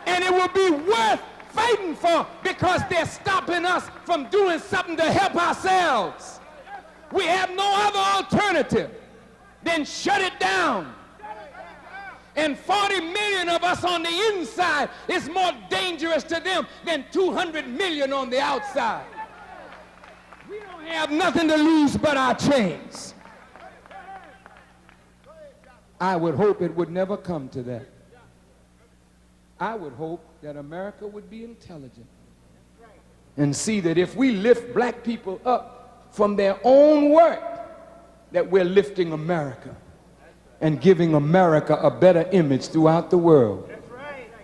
and it will be worth fighting for, because they're stopping us from doing something to help ourselves. We have no other alternative than shut it down. And 40 million of us on the inside is more dangerous to them than 200 million on the outside. We don't have nothing to lose but our chains. I would hope it would never come to that. I would hope that America would be intelligent and see that if we lift black people up from their own work, that we're lifting America and giving America a better image throughout the world.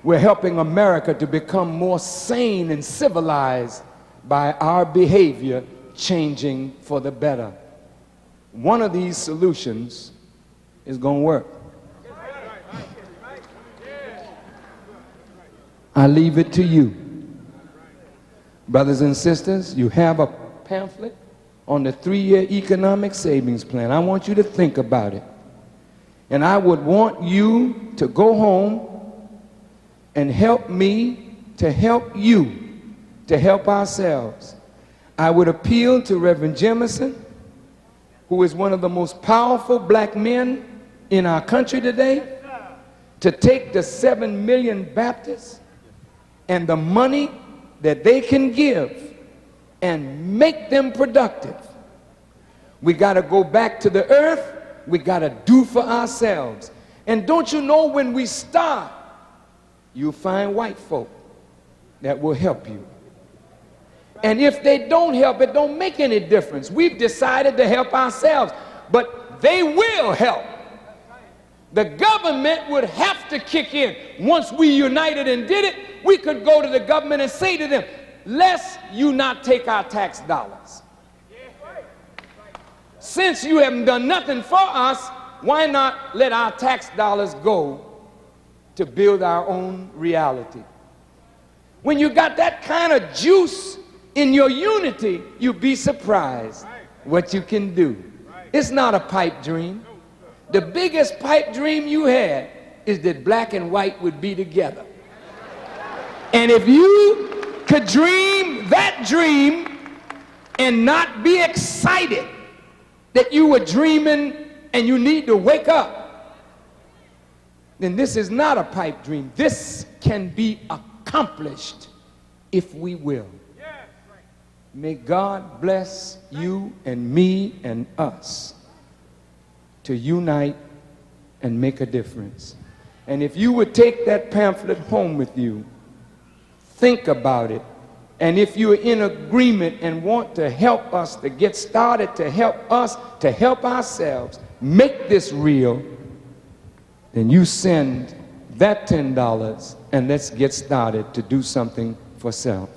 We're helping America to become more sane and civilized by our behavior changing for the better. One of these solutions is going to work. I leave it to you. Brothers and sisters, you have a pamphlet on the 3-year economic savings plan. I want you to think about it. And I would want you to go home and help me to help you to help ourselves. I would appeal to Reverend Jemison, who is one of the most powerful black men in our country today, to take the 7 million Baptists and the money that they can give and make them productive. We got to go back to the earth. We got to do for ourselves. And don't you know, when we start, you'll find white folk that will help you. And if they don't help, it don't make any difference. We've decided to help ourselves, but they will help. The government would have to kick in. Once we united and did it, we could go to the government and say to them, lest you not take our tax dollars. Since you haven't done nothing for us, why not let our tax dollars go to build our own reality? When you got that kind of juice in your unity, you'd be surprised what you can do. It's not a pipe dream. The biggest pipe dream you had is that black and white would be together. And if you could dream that dream and not be excited that you were dreaming and you need to wake up, then this is not a pipe dream. This can be accomplished if we will. May God bless you and me and us to unite and make a difference. And if you would take that pamphlet home with you, think about it. And if you're in agreement and want to help us to get started, to help us, to help ourselves, make this real, then you send that $10 and let's get started to do something for self.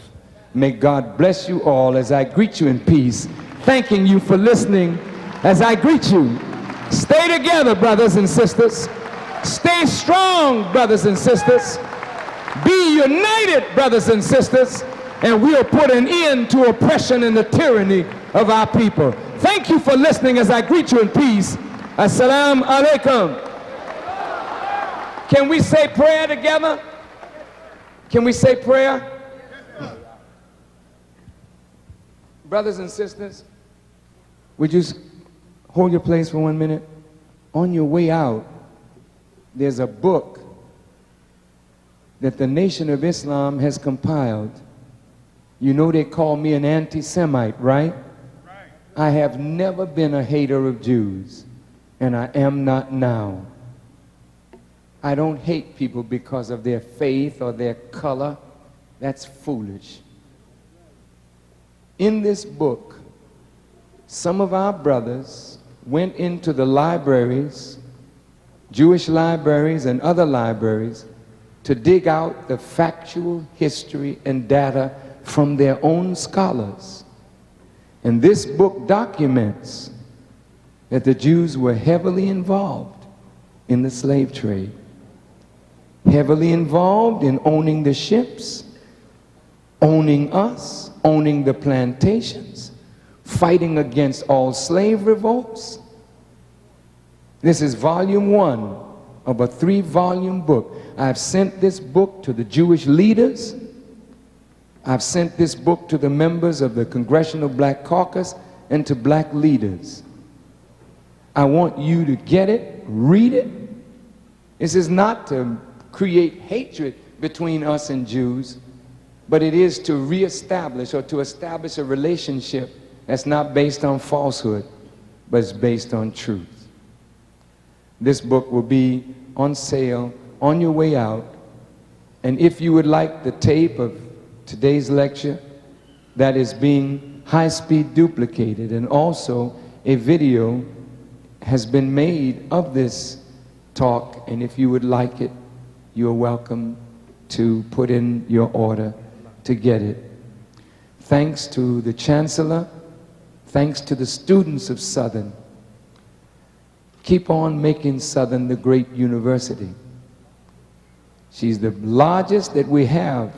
May God bless you all as I greet you in peace, thanking you for listening as I greet you. Stay together, brothers and sisters. Stay strong, brothers and sisters. Be united, brothers and sisters, and we'll put an end to oppression and the tyranny of our people. Thank you for listening as I greet you in peace. Assalamu alaikum. Can we say prayer together? Can we say prayer? Brothers and sisters, would you hold your place for 1 minute? On your way out, there's a book that the Nation of Islam has compiled. You know they call me an anti-Semite, right? I have never been a hater of Jews, and I am not now. I don't hate people because of their faith or their color. That's foolish. In this book, some of our brothers went into the libraries, Jewish libraries and other libraries, to dig out the factual history and data from their own scholars. And this book documents that the Jews were heavily involved in the slave trade, heavily involved in owning the ships, owning us, owning the plantations, fighting against all slave revolts. This is volume 1 of a 3-volume book. I've sent this book to the Jewish leaders. I've sent this book to the members of the Congressional Black Caucus and to black leaders. I want you to get it, read it. This is not to create hatred between us and Jews, but it is to reestablish or to establish a relationship that's not based on falsehood, but it's based on truth. This book will be on sale on your way out. And if you would like the tape of today's lecture, that is being high-speed duplicated, and also a video has been made of this talk, and if you would like it, you're welcome to put in your order to get it. Thanks to the Chancellor, thanks to the students of Southern. Keep on making Southern the great university. She's the largest that we have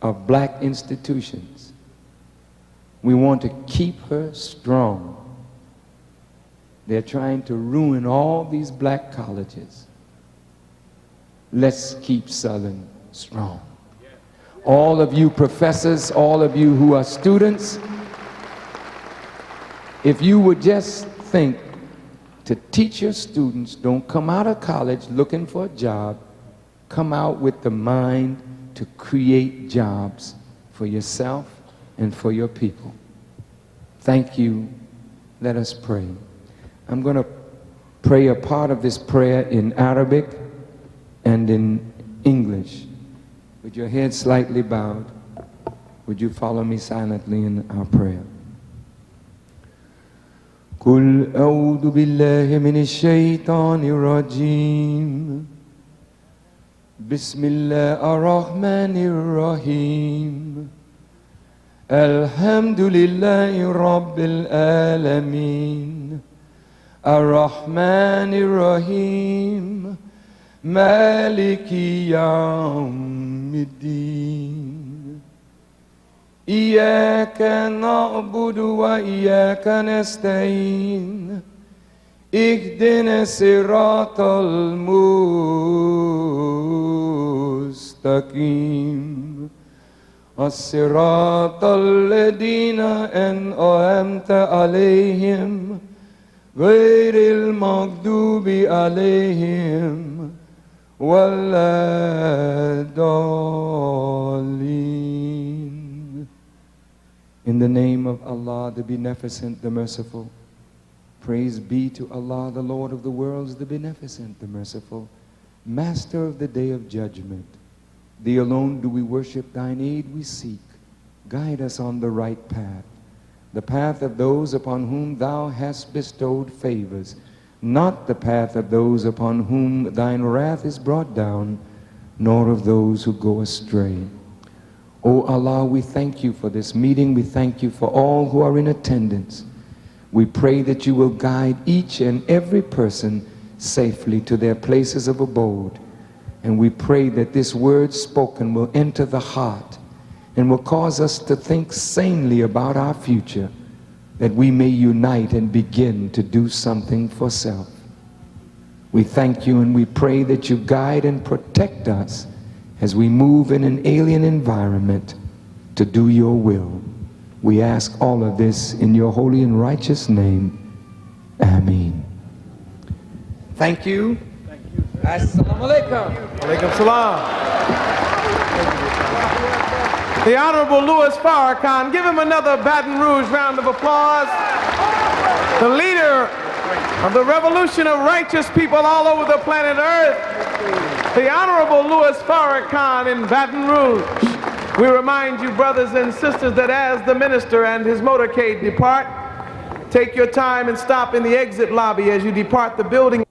of black institutions. We want to keep her strong. They're trying to ruin all these black colleges. Let's keep Southern strong. All of you professors, all of you who are students, if you would just think to teach your students, don't come out of college looking for a job, come out with the mind to create jobs for yourself and for your people. Thank you. Let us pray. I'm going to pray a part of this prayer in Arabic and in English. With your head slightly bowed, would you follow me silently in our prayer? قل أعوذ بالله من الشيطان الرجيم Bismillah ar-Rahman ar-Rahim. Alhamdulillahi Rabbil Alameen. Ar-Rahman ar-Rahim. Maliki Yawmiddin. Iyaka na'budu wa iyaka nasta'in. اهدنا الصراط المستقيم الصراط الذين أنعمت عليهم غير المغضوب عليهم ولا الضالين. In the name of Allah, the Beneficent, the Merciful. Praise be to Allah, the Lord of the worlds, the Beneficent, the Merciful, Master of the Day of Judgment. Thee alone do we worship, thine aid we seek. Guide us on the right path, the path of those upon whom thou hast bestowed favors, not the path of those upon whom thine wrath is brought down, nor of those who go astray. O Allah, we thank you for this meeting. We thank you for all who are in attendance. We pray that you will guide each and every person safely to their places of abode. And we pray that this word spoken will enter the heart and will cause us to think sanely about our future, that we may unite and begin to do something for self. We thank you and we pray that you guide and protect us as we move in an alien environment to do your will. We ask all of this in your holy and righteous name. Ameen. Thank you. Assalamu alaikum. Alaikum salam. The Honorable Louis Farrakhan, give him another Baton Rouge round of applause. The leader of the revolution of righteous people all over the planet Earth, the Honorable Louis Farrakhan in Baton Rouge. We remind you, brothers and sisters, that as the minister and his motorcade depart, take your time and stop in the exit lobby as you depart the building.